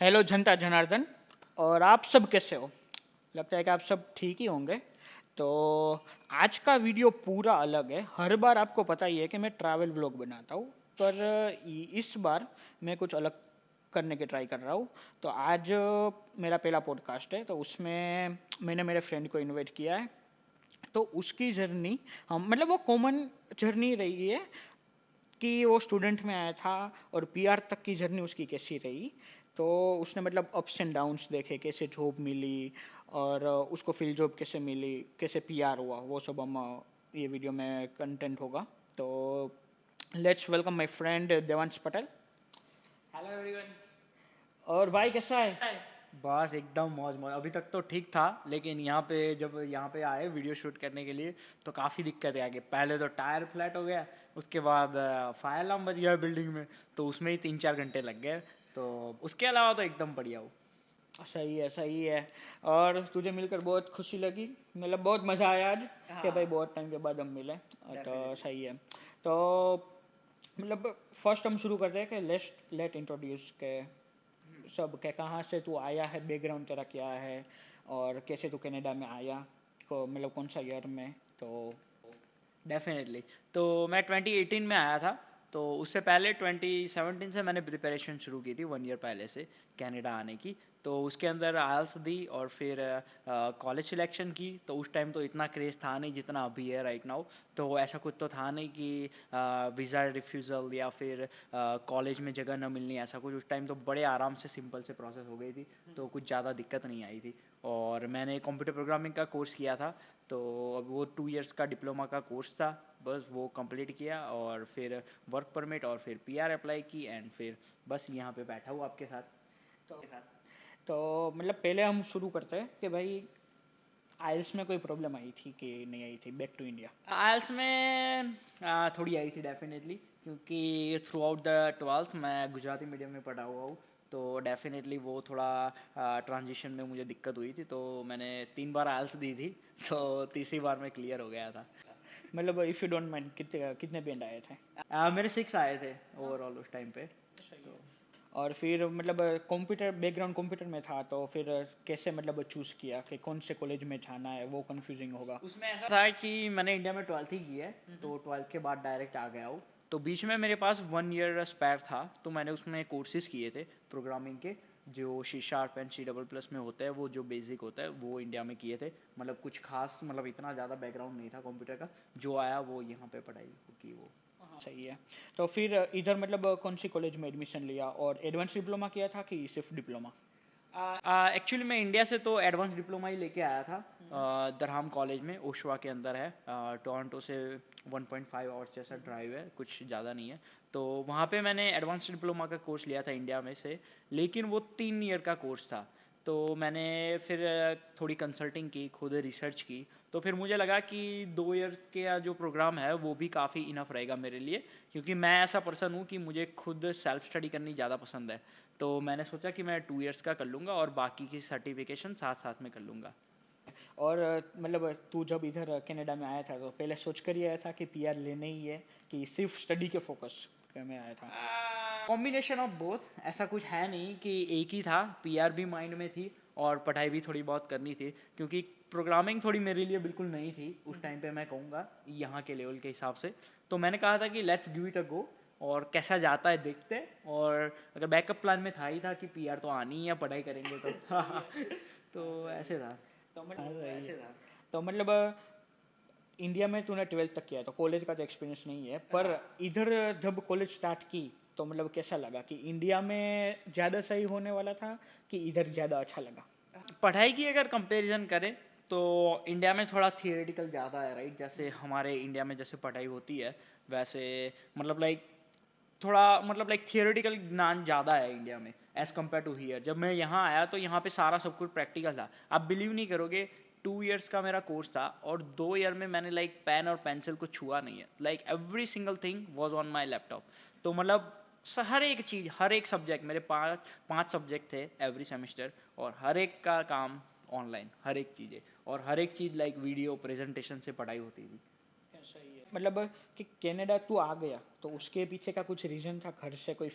Hello जनता जनार्दन। और आप सब कैसे हो? लगता है कि आप सब ठीक ही होंगे। तो आज का वीडियो पूरा अलग है। हर बार आपको पता ही है कि मैं ट्रैवल व्लॉग बनाता हूँ, पर इस बार मैं कुछ अलग करने की ट्राई कर रहा हूँ। तो आज मेरा पहला पॉडकास्ट है, तो उसमें मैंने मेरे फ्रेंड को इनवाइट किया है। तो उसकी जर्नी हम मतलब वो कॉमन जर्नी रही है कि वो स्टूडेंट में आया था और पीआर तक की जर्नी उसकी कैसी रही। तो उसने मतलब अप्स एंड डाउन्स देखे, कैसे जॉब मिली और उसको फील्ड जॉब कैसे मिली, कैसे पीआर हुआ, वो सब हम ये वीडियो में कंटेंट होगा। तो let's welcome my friend Devansh Patel. Hello everyone. और भाई कैसा है? बस एकदम मौज मौज। अभी तक तो ठीक था, लेकिन जब यहाँ पे आए वीडियो शूट करने के लिए तो काफ़ी दिक्कतें आ गई। पहले तो टायर फ्लैट हो गया, उसके बाद फायर अलार्म बज गया बिल्डिंग में, तो उसमें ही 3-4 घंटे लग गए। तो उसके अलावा तो एकदम बढ़िया हो। सही है, सही है। और तुझे मिलकर बहुत खुशी लगी, मतलब बहुत मज़ा आया आज कि भाई हाँ, बहुत टाइम के बाद हम मिले। तो डेफिनेटली। सही है। तो मतलब फर्स्ट हम शुरू करते हैं कि लेट इंट्रोड्यूस के सब के कहाँ से तू आया है, बैकग्राउंड तेरा क्या है और कैसे तू कनाडा में आया, को मतलब कौन सा ईयर में। तो डेफिनेटली। तो मैं 2018 में आया था। तो उससे पहले 2017 से मैंने प्रिपरेशन शुरू की थी, 1 ईयर पहले से कनाडा आने की। तो उसके अंदर आयल्स दी और फिर कॉलेज सिलेक्शन की। तो उस टाइम तो इतना क्रेज़ था नहीं जितना अभी है राइट नाउ। तो ऐसा कुछ तो था नहीं कि वीज़ा रिफ्यूज़ल या फिर कॉलेज में जगह न मिलनी, ऐसा कुछ। उस टाइम तो बड़े आराम से सिंपल से प्रोसेस हो गई थी, तो कुछ ज़्यादा दिक्कत नहीं आई थी। और मैंने कंप्यूटर प्रोग्रामिंग का कोर्स किया था। तो अब वो 2 इयर्स का डिप्लोमा का कोर्स था, बस वो कंप्लीट किया और फिर वर्क परमिट और फिर पीआर अप्लाई की एंड फिर बस यहाँ पे बैठा हूँ आपके साथ। तो तो मतलब पहले हम शुरू करते हैं कि भाई आइल्स में कोई प्रॉब्लम आई थी कि नहीं आई थी बैक टू इंडिया? आइल्स में थोड़ी आई थी डेफिनेटली, क्योंकि थ्रू आउट द 12th मैं गुजराती मीडियम में पढ़ा हुआ हूँ। तो डेफिनेटली वो थोड़ा ट्रांजिशन में मुझे दिक्कत हुई थी, तो मैंने 3 बार आइल्स दी थी। तो तीसरी बार में क्लियर हो गया था। मतलब इफ़ यू डोंट माइंड कितने कितने बैंड आए थे? मेरे 6 आए थे ओवरऑल उस टाइम पे। सही तो है। और फिर मतलब कंप्यूटर बैकग्राउंड कंप्यूटर में था, तो फिर कैसे मतलब चूज़ किया कि कौन से कॉलेज में जाना है? वो कंफ्यूजिंग होगा। उसमें ऐसा था कि मैंने इंडिया में 12th ही की है, तो 12th के बाद डायरेक्ट आ गया हूँ। तो बीच में मेरे पास 1 ईयर स्पेयर था, तो मैंने उसमें कोर्सेज किए थे प्रोग्रामिंग के, जो C# एंड C++ में होता है, वो जो बेसिक होता है वो इंडिया में किए थे। मतलब कुछ खास, मतलब इतना ज़्यादा बैकग्राउंड नहीं था कंप्यूटर का, जो आया वो यहाँ पे पढ़ाई की वो। हाँ, सही है। तो फिर इधर मतलब कौन सी कॉलेज में एडमिशन लिया और एडवांस डिप्लोमा किया था कि सिर्फ डिप्लोमा? एक्चुअली मैं इंडिया से तो एडवांस डिप्लोमा ही लेके आया था। दरहाम कॉलेज में, ओशवा के अंदर है। टोरंटो से 1.5 आवर्स जैसा ड्राइव है, कुछ ज़्यादा नहीं है। तो वहाँ पे मैंने एडवांस डिप्लोमा का कोर्स लिया था इंडिया में से, लेकिन वो 3 ईयर का कोर्स था। तो मैंने फिर थोड़ी कंसल्टिंग की, खुद रिसर्च की। तो फिर मुझे लगा कि 2 ईयर का जो प्रोग्राम है वो भी काफ़ी इनफ रहेगा मेरे लिए, क्योंकि मैं ऐसा पर्सन हूँ कि मुझे खुद सेल्फ स्टडी करनी ज़्यादा पसंद है। तो मैंने सोचा कि मैं 2 इयर्स का कर लूँगा और बाकी की सर्टिफिकेशन साथ साथ में कर लूँगा। और मतलब तू जब इधर कनाडा में आया था तो पहले सोच कर ही आया था कि पीआर लेने ही है कि सिर्फ स्टडी के फोकस में आया था? कॉम्बिनेशन ऑफ बोथ, ऐसा कुछ है नहीं कि एक ही था। पीआर भी माइंड में थी और पढ़ाई भी थोड़ी बहुत करनी थी, क्योंकि प्रोग्रामिंग थोड़ी मेरे लिए बिल्कुल नई थी उस टाइम पे, मैं कहूँगा यहाँ के लेवल के हिसाब से। तो मैंने कहा था कि लेट्स गिव इट अ गो, और कैसा जाता है देखते हैं। और अगर बैकअप प्लान में था ही था कि पीआर तो आनी ही है, पढ़ाई करेंगे तो तो ऐसे था। तो तो मतलब इंडिया में तूने 12th तक किया तो कॉलेज का तो एक्सपीरियंस नहीं है, पर इधर जब कॉलेज स्टार्ट की तो मतलब कैसा लगा कि इंडिया में ज़्यादा सही होने वाला था कि इधर ज़्यादा अच्छा लगा? पढ़ाई की अगर कंपैरिजन करें तो इंडिया में थोड़ा थियोरेटिकल ज़्यादा है राइट। जैसे हमारे इंडिया में जैसे पढ़ाई होती है, वैसे मतलब लाइक थोड़ा मतलब लाइक थियोरेटिकल ज्ञान ज़्यादा है इंडिया में एज़ कम्पेयर टू हियर। जब मैं यहाँ आया तो यहाँ पे सारा सब कुछ प्रैक्टिकल था। आप बिलीव नहीं करोगे, 2 इयर्स का मेरा कोर्स था और 2 ईयर में मैंने लाइक पेन और पेंसिल को छुआ नहीं है। Like every single thing was on my laptop. तो मतलब हर एक चीज़, हर एक सब्जेक्ट, मेरे पाँच पाँच सब्जेक्ट थे एवरी सेमेस्टर, और हर एक का काम ऑनलाइन, हर एक चीज़ें, और हर एक चीज़ लाइक वीडियो प्रेजेंटेशन से पढ़ाई होती थी। सही है। मतलब कि कनाडा तू आ गया तो उसके पीछे का कुछ रीज़न था, घर से कोई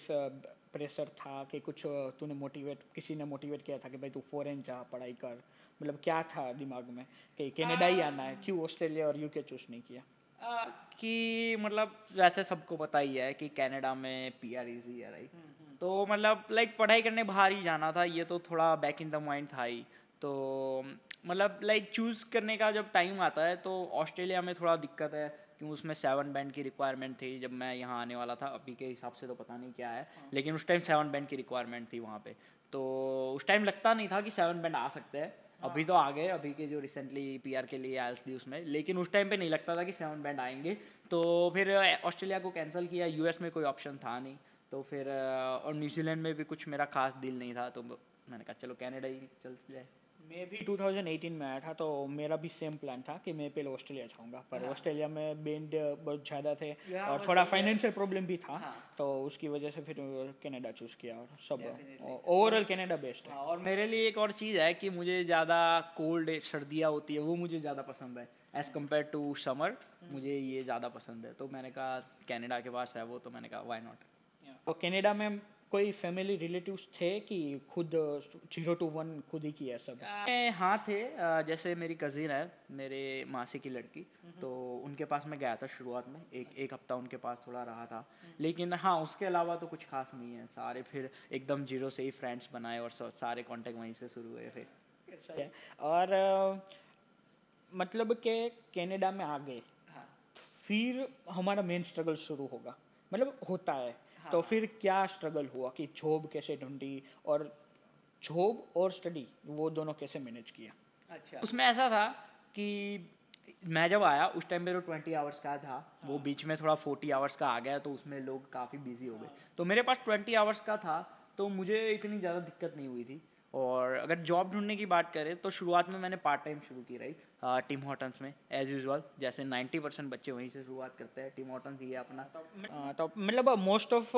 प्रेशर था कि कुछ तूने मोटिवेट, किसी ने मोटिवेट किया था कि भाई तू फॉरेन जा पढ़ाई कर, मतलब क्या था दिमाग में कि कनाडा ही आना है, क्यों ऑस्ट्रेलिया और यूके चूज नहीं किया? आ, कि मतलब वैसे सबको पता ही है कि कनाडा में पीआर इजी है, राइट? तो मतलब लाइक पढ़ाई करने बाहर ही जाना था, ये तो थोड़ा बैक इन द माइंड था ही। तो मतलब लाइक चूज़ करने का जब टाइम आता है तो ऑस्ट्रेलिया में थोड़ा दिक्कत है, क्योंकि उसमें 7 बैंड की रिक्वायरमेंट थी जब मैं यहाँ आने वाला था। अभी के हिसाब से तो पता नहीं क्या है, लेकिन उस टाइम 7 बैंड की रिक्वायरमेंट थी वहाँ पे। तो उस टाइम लगता नहीं था कि 7 बैंड आ सकते हैं। अभी तो आ गए, अभी के जो रिसेंटली पीआर के लिए आयल्स दी उसमें, लेकिन उस टाइम पे नहीं लगता था कि 7 बैंड आएंगे। तो फिर ऑस्ट्रेलिया को कैंसिल किया, यूएस में कोई ऑप्शन था नहीं। तो फिर और न्यूजीलैंड में भी कुछ मेरा खास दिल नहीं था, तो मैंने कहा चलो कनाडा ही चल जाए। मैं भी 2018 में आया था तो मेरा भी सेम प्लान था कि मैं पहले ऑस्ट्रेलिया जाऊंगा, पर हाँ। ऑस्ट्रेलिया में बैंड बहुत ज़्यादा थे या और बस थोड़ा वही है। फाइनेंशियल प्रॉब्लम भी था। हाँ। तो उसकी वजह से फिर कनाडा चूज़ किया और सब डेफिनेटली। ओवरऑल कनाडा बेस्ट है। हाँ, और मेरे लिए एक और चीज़ है कि मुझे ज़्यादा कोल्ड सर्दियाँ होती है वो मुझे ज़्यादा पसंद है एज़ कम्पेयर टू समर। मुझे ये ज़्यादा पसंद है, तो मैंने कहा कनाडा के पास है वो, तो मैंने कहा व्हाई नॉट। तो कनाडा में कोई फैमिली रिलेटिव्स थे कि खुद 0 to 1 खुद ही किया सब? हाँ थे, जैसे मेरी कज़िन है, मेरे मासी की लड़की। तो उनके पास मैं गया था शुरुआत में, एक हफ्ता उनके पास थोड़ा रहा था। लेकिन हाँ, उसके अलावा तो कुछ खास नहीं है, सारे फिर एकदम जीरो से ही फ्रेंड्स बनाए और सारे कांटेक्ट वहीं से शुरू हुए फिर। ऐसा है। और मतलब कि कनाडा में आ गए हाँ। फिर हमारा मेन स्ट्रगल शुरू होगा, मतलब होता है। तो हाँ। फिर क्या स्ट्रगल हुआ कि जॉब कैसे ढूंढी, और जॉब और स्टडी वो दोनों कैसे मैनेज किया? अच्छा, उसमें ऐसा था कि मैं जब आया उस टाइम पे तो 20 आवर्स का था, वो बीच में थोड़ा 40 आवर्स का आ गया, तो उसमें लोग काफ़ी बिजी हो गए। तो मेरे पास 20 आवर्स का था, तो मुझे इतनी ज़्यादा दिक्कत नहीं हुई थी। और अगर जॉब ढूंढने की बात करें तो शुरुआत में मैंने पार्ट टाइम शुरू की, राइट, टिम हॉर्टन्स में एज यूजुअल, जैसे 90% बच्चे वहीं से शुरुआत करते हैं। टिम हॉर्टन्स ही है अपना। तो मतलब most of,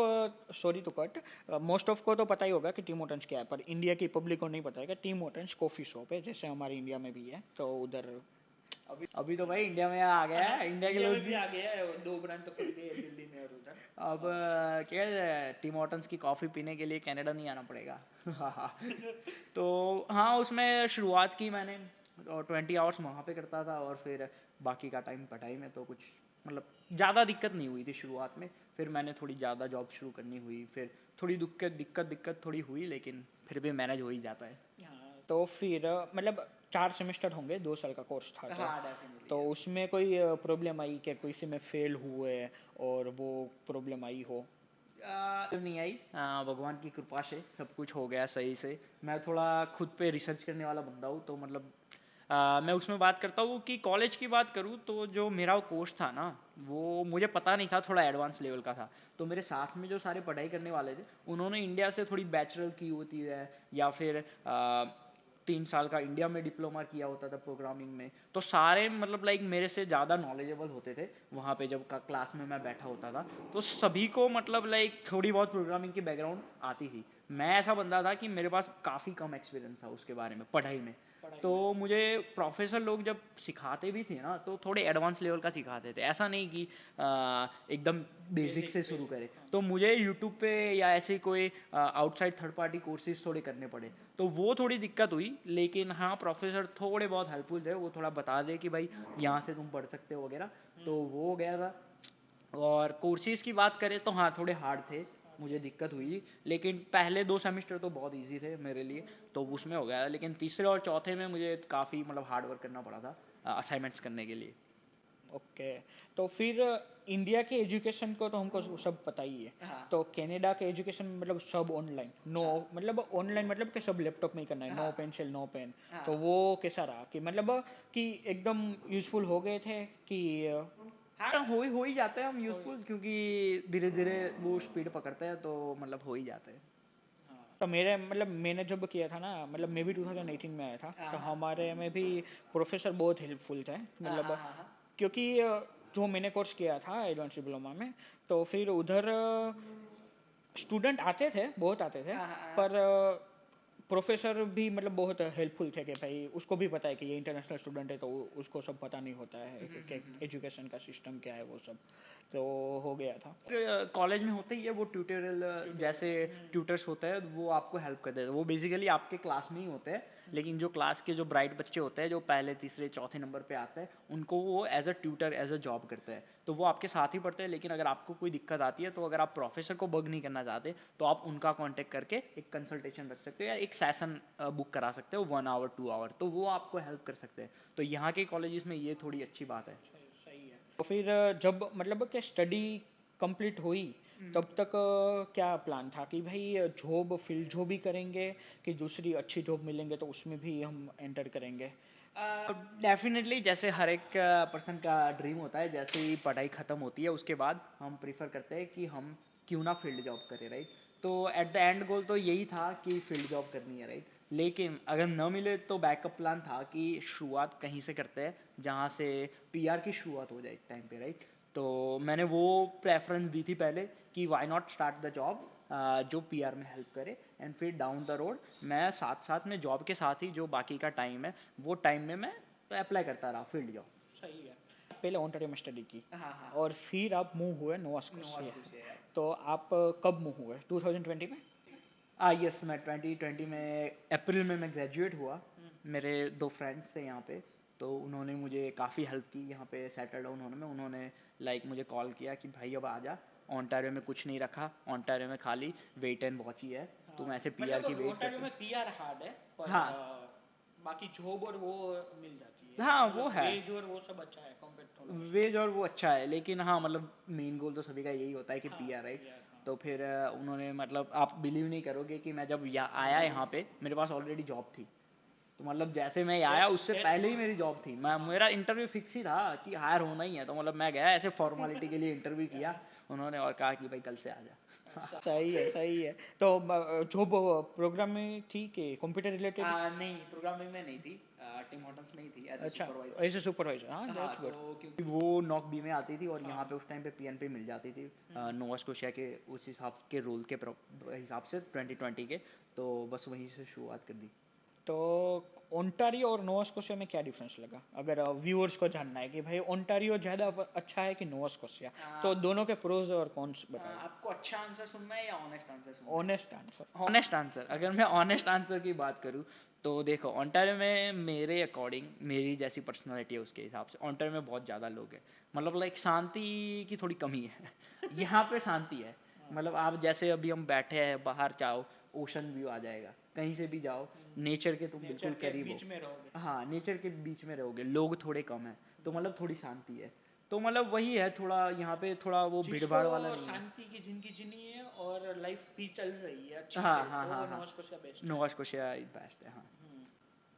sorry to cut, most of को तो पता ही होगा कि टीम होटन्स क्या है, पर इंडिया की पब्लिक को नहीं पता है कि टीम होटन्स कॉफ़ी शॉप है, जैसे हमारे इंडिया में भी है। तो उधर अभी तो भाई इंडिया में आ गया है, इंडिया के लोग भी। आ गया है, 2 ब्रांड तो खुल गए दिल्ली में और उधर। अब क्या है, टिम हॉर्टन्स की कॉफ़ी पीने के लिए कनाडा नहीं आना पड़ेगा। तो हाँ, उसमें शुरुआत की मैंने, और 20 आवर्स वहाँ पे करता था, और फिर बाकी का टाइम पढ़ाई में। तो कुछ मतलब ज़्यादा दिक्कत नहीं हुई थी शुरुआत में। फिर मैंने थोड़ी ज़्यादा जॉब शुरू करनी हुई, फिर थोड़ी दिक्कत थोड़ी हुई, लेकिन फिर भी मैनेज हो ही जाता है। हाँ, तो फिर मतलब 4 सेमेस्टर होंगे, 2 साल का कोर्स था तो। हाँ, डेफिनेटली तो यस। उसमें कोई प्रॉब्लम आई कि किसी में फेल हुए और वो प्रॉब्लम आई हो? नहीं आई, भगवान की कृपा से सब कुछ हो गया सही से। मैं थोड़ा खुद पे रिसर्च करने वाला बंदा हूँ, तो मतलब मैं उसमें बात करता हूँ कि कॉलेज की बात करूँ तो जो मेरा कोर्स था ना, वो मुझे पता नहीं था, थोड़ा एडवांस लेवल का था। तो मेरे साथ में जो सारे पढ़ाई करने वाले थे, उन्होंने इंडिया से थोड़ी बैचलर की होती है, या फिर 3 साल का इंडिया में डिप्लोमा किया होता था प्रोग्रामिंग में। तो सारे मतलब लाइक मेरे से ज़्यादा नॉलेजेबल होते थे वहाँ पे जब क्लास में मैं बैठा होता था। तो सभी को मतलब लाइक थोड़ी बहुत प्रोग्रामिंग की बैकग्राउंड आती थी। मैं ऐसा बंदा था कि मेरे पास काफ़ी कम एक्सपीरियंस था उसके बारे में, पढ़ाई में। तो मुझे प्रोफेसर लोग जब सिखाते भी थे ना, तो थोड़े एडवांस लेवल का सिखाते थे, ऐसा नहीं कि एकदम बेसिक से शुरू करें। तो मुझे यूट्यूब पे या ऐसे कोई आउटसाइड थर्ड पार्टी कोर्सेज थोड़े करने पड़े, तो वो थोड़ी दिक्कत हुई। लेकिन हाँ, प्रोफेसर थोड़े बहुत हेल्पफुल थे, वो थोड़ा बता दे कि भाई यहाँ से तुम पढ़ सकते हो वगैरह। तो वो हो गया था। और कोर्सेज़ की बात करें तो हाँ, थोड़े हार्ड थे, मुझे दिक्कत हुई। लेकिन पहले 2 सेमेस्टर तो बहुत इजी थे मेरे लिए, तो उसमें हो गया। लेकिन तीसरे और चौथे में मुझे काफ़ी मतलब हार्ड वर्क करना पड़ा था असाइनमेंट्स करने के लिए। ओके। तो फिर इंडिया के एजुकेशन को तो हमको सब पता ही है। हाँ। तो कनाडा के एजुकेशन मतलब सब ऑनलाइन, नो मतलब ऑनलाइन, मतलब कि सब लैपटॉप में ही करना है, नो हाँ। Pencil no pen. हाँ। तो वो कैसा रहा कि मतलब कि एकदम यूजफुल हो गए थे कि हाँ, हो ही जाते हैं हम यूज़फुल, क्योंकि धीरे धीरे वो स्पीड पकड़ते हैं, तो मतलब हो ही जाते हैं। तो मेरे मतलब मैंने जब किया था ना, मतलब मैं भी 2018 में आया था, तो हाँ। हमारे में भी प्रोफेसर बहुत हेल्पफुल थे, हाँ। मतलब हाँ। हाँ। क्योंकि जो मैंने कोर्स किया था एडवांस डिप्लोमा में, तो फिर उधर स्टूडेंट आते थे, बहुत आते थे, हाँ। हाँ। पर प्रोफेसर भी मतलब बहुत हेल्पफुल थे कि भाई उसको भी पता है कि ये इंटरनेशनल स्टूडेंट है तो उसको सब पता नहीं होता है कि एजुकेशन का सिस्टम क्या है वो सब, तो हो गया था। कॉलेज में होता ही है वो ट्यूटोरियल, जैसे ट्यूटर्स होते हैं वो आपको हेल्प करते हैं, वो बेसिकली आपके क्लास में ही होते हैं, लेकिन जो क्लास के जो ब्राइट बच्चे होते हैं जो पहले तीसरे चौथे नंबर पे आते हैं उनको वो as a tutor as a job करते हैं, तो वो आपके साथ ही पढ़ते हैं। लेकिन अगर आपको कोई दिक्कत आती है तो अगर आप प्रोफेसर को बग नहीं करना चाहते तो आप उनका कांटेक्ट करके एक कंसल्टेशन रख सकते हो या एक सेशन बुक करा सकते हो 1 आवर 2 आवर, तो वो आपको हेल्प कर सकते हैं। तो यहाँ के कॉलेजेस में ये थोड़ी अच्छी बात है। सही है। तो फिर जब मतलब कि स्टडी कंप्लीट हुई तब तक क्या प्लान था कि भाई जॉब फील्ड जॉब ही करेंगे कि दूसरी अच्छी जॉब मिलेंगे तो उसमें भी हम एंटर करेंगे? डेफिनेटली जैसे हर एक पर्सन का ड्रीम होता है, जैसे ही पढ़ाई ख़त्म होती है उसके बाद हम प्रीफर करते हैं कि हम क्यों ना फील्ड जॉब करें, राइट। तो एट द एंड गोल तो यही था कि फील्ड जॉब करनी है, राइट। लेकिन अगर न मिले तो बैकअप प्लान था कि शुरुआत कहीं से करते हैं जहाँ से पीआर की शुरुआत हो जाए एक टाइम पे, राइट। तो मैंने वो प्रेफरेंस दी थी पहले कि why not start the job जो पीआर में हेल्प करे, एंड फिर डाउन द रोड मैं साथ साथ में जॉब के साथ ही जो बाकी का टाइम है वो टाइम में मैं अप्लाई करता रहा फील्ड जॉब। सही है। पहले ओंटारियो में स्टडी की हाँ हाँ। और फिर आप मूव हुए नोवा नोवा स्कॉशिया, स्कॉशिया। तो आप कब मूव हुए? 2020 में? यस, मैं 2020 में अप्रैल में मैं ग्रेजुएट हुआ। मेरे दो फ्रेंड्स थे यहाँ पे, तो उन्होंने मुझे काफ़ी हेल्प की यहाँ पे सेटल डाउन होने में। उन्होंने मुझे कॉल किया कि भाई अब आ जा, ओंटारियो में कुछ नहीं रखा, ओंटारियो में खाली वेट एंड वॉच ही है, तुम ऐसे पीआर की वेट ओंटारियो में करते। पीआर हार्ड है पर हाँ बाकी जॉब और वो मिल जाती है, हाँ वो मतलब है, वेज और वो सब अच्छा है कंपेयर टू नोवा वेज और स्कॉशिया। वो अच्छा है, लेकिन हाँ मतलब मेन गोल तो सभी का यही होता है कि हाँ पीआर, राइट। पीआर, हाँ। तो फिर उन्होंने आप बिलीव नहीं करोगे कि मैं जब आया यहाँ पे मेरे पास ऑलरेडी जॉब थी। तो जैसे मैं आया उससे That's पहले ही good. मेरी जॉब थी, मैं मेरा इंटरव्यू फिक्स ही था कि हायर होना ही है, तो मैं गया ऐसे फॉर्मेलिटी के लिए इंटरव्यू किया उन्होंने और कहा कि भाई कल से आ जा। सही है, सही है। तो जॉब प्रोग्रामिंग थी कि कंप्यूटर रिलेटेड? नहीं, प्रोग्रामिंग में नहीं थी, टिम हॉर्टन्स में ही थी एज ए अच्छा, सुपरवाइजर। एज ए सुपरवाइजर, हाँ हाँ दैट्स तो गुड। क्योंकि वो नॉक बी में आती थी और यहाँ पे उस टाइम पे पीएनपी मिल जाती थी नोवा स्कोशिया के उस हिसाब के रूल के हिसाब से 2020 के, तो बस वहीं से शुरुआत कर दी। तो ओंटारियो और नोवा स्कोशिया में क्या डिफरेंस लगा, अगर व्यूअर्स को जानना है कि भाई ओंटारियो ज़्यादा अच्छा है कि नोवा स्कोशिया, तो दोनों के प्रोज और कॉन्स बताओ। आपको अच्छा आंसर सुनना है या ऑनेस्ट आंसर सुनना है? Honest answer. ऑनेस्ट आंसर, अगर मैं ऑनेस्ट आंसर की बात करूँ तो देखो ओंटारियो में मेरे अकॉर्डिंग मेरी जैसी पर्सनालिटी है उसके हिसाब से ओंटारियो में बहुत ज़्यादा लोग हैं, शांति की थोड़ी कमी है। यहाँ पे शांति है, आप जैसे अभी हम बैठे हैं बाहर जाओ ओशन व्यू आ जाएगा, कहीं से भी जाओ नेचर के तुम बिल्कुल करीब बीच हो। में रहोगे। हाँ नेचर के बीच में रहोगे, लोग थोड़े कम हैं, तो थोड़ी शांति है। तो वही है, थोड़ा यहाँ पे थोड़ा वो भीड़ जिसको भाड़ वाला नहीं है। शांति की जिंदगी जीनी है और लाइफ भी चल रही है अच्छी हाँ से, हाँ तो हाँ वो हाँ, नोवा स्कोशिया बेस्ट है। नोवा स्कोशिया बेस्ट है, हाँ।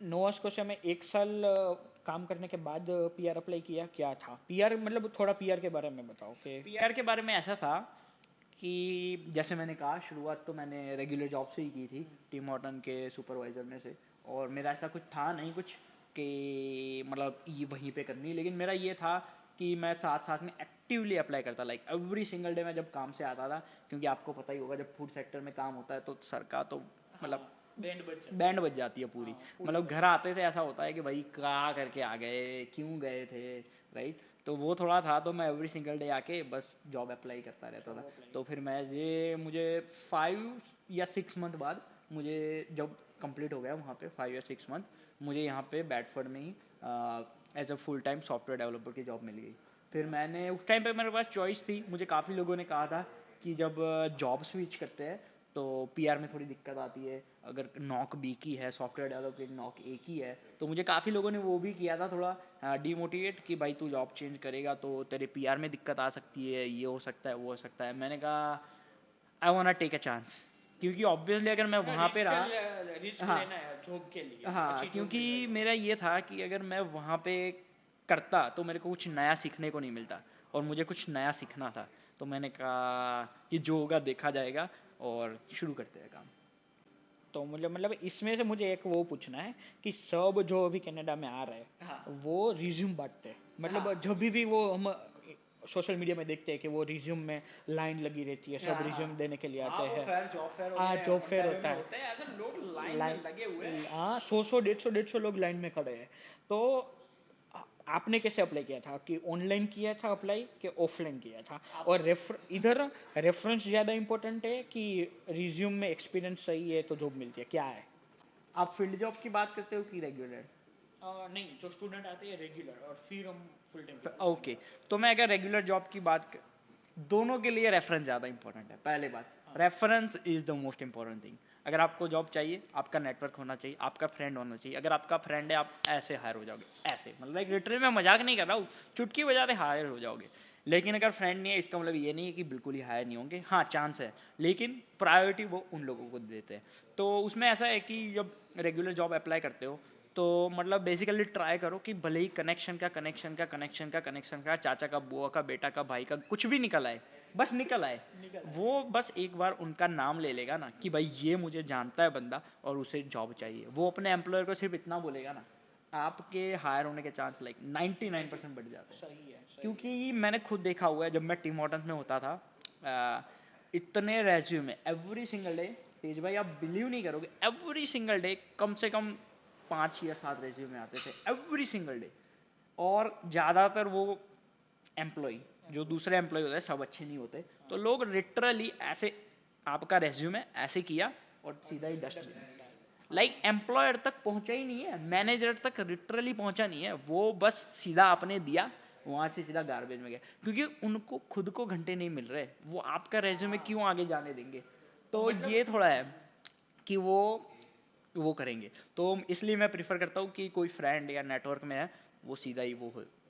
नोवा स्कोशिया में एक साल काम करने के बाद पीआर अप्लाई किया, क्या था पीआर, मतलब थोड़ा पीआर के बारे में बताओ कि। पीआर के बारे में ऐसा था कि जैसे मैंने कहा शुरुआत तो मैंने रेगुलर जॉब से ही की थी टीम हॉर्टन के सुपरवाइजर में से, और मेरा ऐसा कुछ था नहीं कुछ कि ये वहीं पे करनी, लेकिन मेरा ये था कि मैं साथ साथ में एक्टिवली अप्लाई करता, एवरी सिंगल डे मैं जब काम से आता था, क्योंकि आपको पता ही होगा जब फूड सेक्टर में काम होता है तो सर का तो बैंड बज जाती है पूरी। घर आते थे ऐसा होता है कि भाई क्या करके आ गए, क्यों गए थे, राइट। तो वो थोड़ा था, तो मैं एवरी सिंगल डे आके बस जॉब अप्लाई करता रहता था। तो फिर मुझे 5 या 6 मंथ बाद मुझे जब कंप्लीट हो गया वहाँ पे 5 या 6 मंथ, मुझे यहाँ पे बैडफोर्ड में ही as a full time software developer की जॉब मिल गई। फिर मैंने उस टाइम पे मेरे पास चॉइस थी, मुझे काफ़ी लोगों ने कहा था कि जब जॉब स्विच करते हैं तो पीआर में थोड़ी दिक्कत आती है, अगर नॉक बी की है सॉफ्टवेयर डेवलपमेंट नॉक ए की है, तो मुझे काफ़ी लोगों ने वो भी किया था थोड़ा डीमोटिवेट कि भाई तू जॉब चेंज करेगा तो तेरे पीआर में दिक्कत आ सकती है, ये हो सकता है वो हो सकता है। मैंने कहा I want take a chance, क्योंकि ऑब्वियसली अगर मैं वहाँ पे रहा, रिस्क हाँ लेना है जॉब के लिए, हाँ, अच्छी जॉब क्योंकि मिल रही है। मेरा ये था कि अगर मैं वहाँ पे करता तो मेरे को कुछ नया सीखने को नहीं मिलता, और मुझे कुछ नया सीखना था। तो मैंने कहा कि जो होगा देखा जाएगा और शुरू करते हैं काम। तो मतलब इसमें से मुझे एक वो पूछना है कि सब जो अभी कनाडा में आ रहे हैं हाँ वो रिज्यूम बांटते हैं, मतलब हाँ जब भी वो हम सोशल मीडिया में देखते हैं कि वो रिज्यूम में लाइन लगी रहती है, सब रिज्यूम देने के लिए आते हैं। जॉब फेयर हाँ, जॉब फेयर होता है, होते हैं, ऐसे लोग लाइन लाइन, में लगे हुए हैं। हाँ, 100 150 लोग लाइन में खड़े हैं। तो आपने कैसे अप्लाई किया था, कि ऑनलाइन किया था अप्लाई कि ऑफलाइन किया था? और इधर रेफरेंस ज़्यादा इम्पोर्टेंट है कि रिज्यूम में एक्सपीरियंस सही है तो जॉब मिलती है, क्या है? आप फील्ड जॉब की बात करते हो कि रेगुलर? नहीं, जो स्टूडेंट आते हैं रेगुलर, और फिर हम फुल टाइम। ओके, तो मैं अगर रेगुलर जॉब की दोनों के लिए रेफरेंस ज़्यादा इंपॉर्टेंट है। पहले बात, reference is the most important thing. अगर आपको जॉब चाहिए, आपका नेटवर्क होना चाहिए, आपका फ्रेंड होना चाहिए। अगर आपका फ्रेंड है, आप ऐसे हायर हो जाओगे, ऐसे, मतलब एक लिटरली मैं मजाक नहीं कर रहा हूँ, चुटकी बजाते हायर हो जाओगे। लेकिन अगर फ्रेंड नहीं है, इसका मतलब ये नहीं है कि बिल्कुल ही हायर नहीं होंगे, हाँ चांस है, लेकिन प्रायोरिटी वो उन लोगों को देते हैं। तो उसमें ऐसा है कि जब रेगुलर जॉब अप्लाई करते हो, तो मतलब बेसिकली ट्राई करो कि भले ही कनेक्शन का चाचा का, बुआ का, बेटा का, भाई का, कुछ भी निकल आए, बस निकल आए। वो बस एक बार उनका नाम ले लेगा ना कि भाई ये मुझे जानता है बंदा और उसे जॉब चाहिए, वो अपने एम्प्लॉयर को सिर्फ इतना बोलेगा ना, आपके हायर होने के चांस लाइक 99% बढ़ जाते हैं। सही है, सही क्योंकि मैंने खुद देखा हुआ है, जब मैं टीम हॉर्टन्स में होता था, इतने रेज्यूमे एवरी सिंगल डे, तेज भाई आप बिलीव नहीं करोगे, एवरी सिंगल डे कम से कम 5 या 7 रेज्यूमे आते थे एवरी सिंगल डे। और ज़्यादातर वो एम्प्लॉय, जो दूसरे एम्प्लॉय होते हैं, सब अच्छे नहीं होते, तो लोग लिटरली ऐसे आपका रेज्यूमे ऐसे किया और सीधा ही डस्टबिन, लाइक एम्प्लॉयर तक पहुंचा ही नहीं है, मैनेजर तक लिटरली पहुंचा नहीं है, वो बस सीधा आपने दिया, वहां से सीधा गार्बेज में गया, क्योंकि उनको खुद को घंटे नहीं मिल रहे, वो आपका रेज्यूमे क्यों आगे जाने देंगे। तो ये थोड़ा है कि वो करेंगे। तो इसलिए मैं प्रिफर करता हूँ कि कोई फ्रेंड या नेटवर्क में है, वो सीधा ही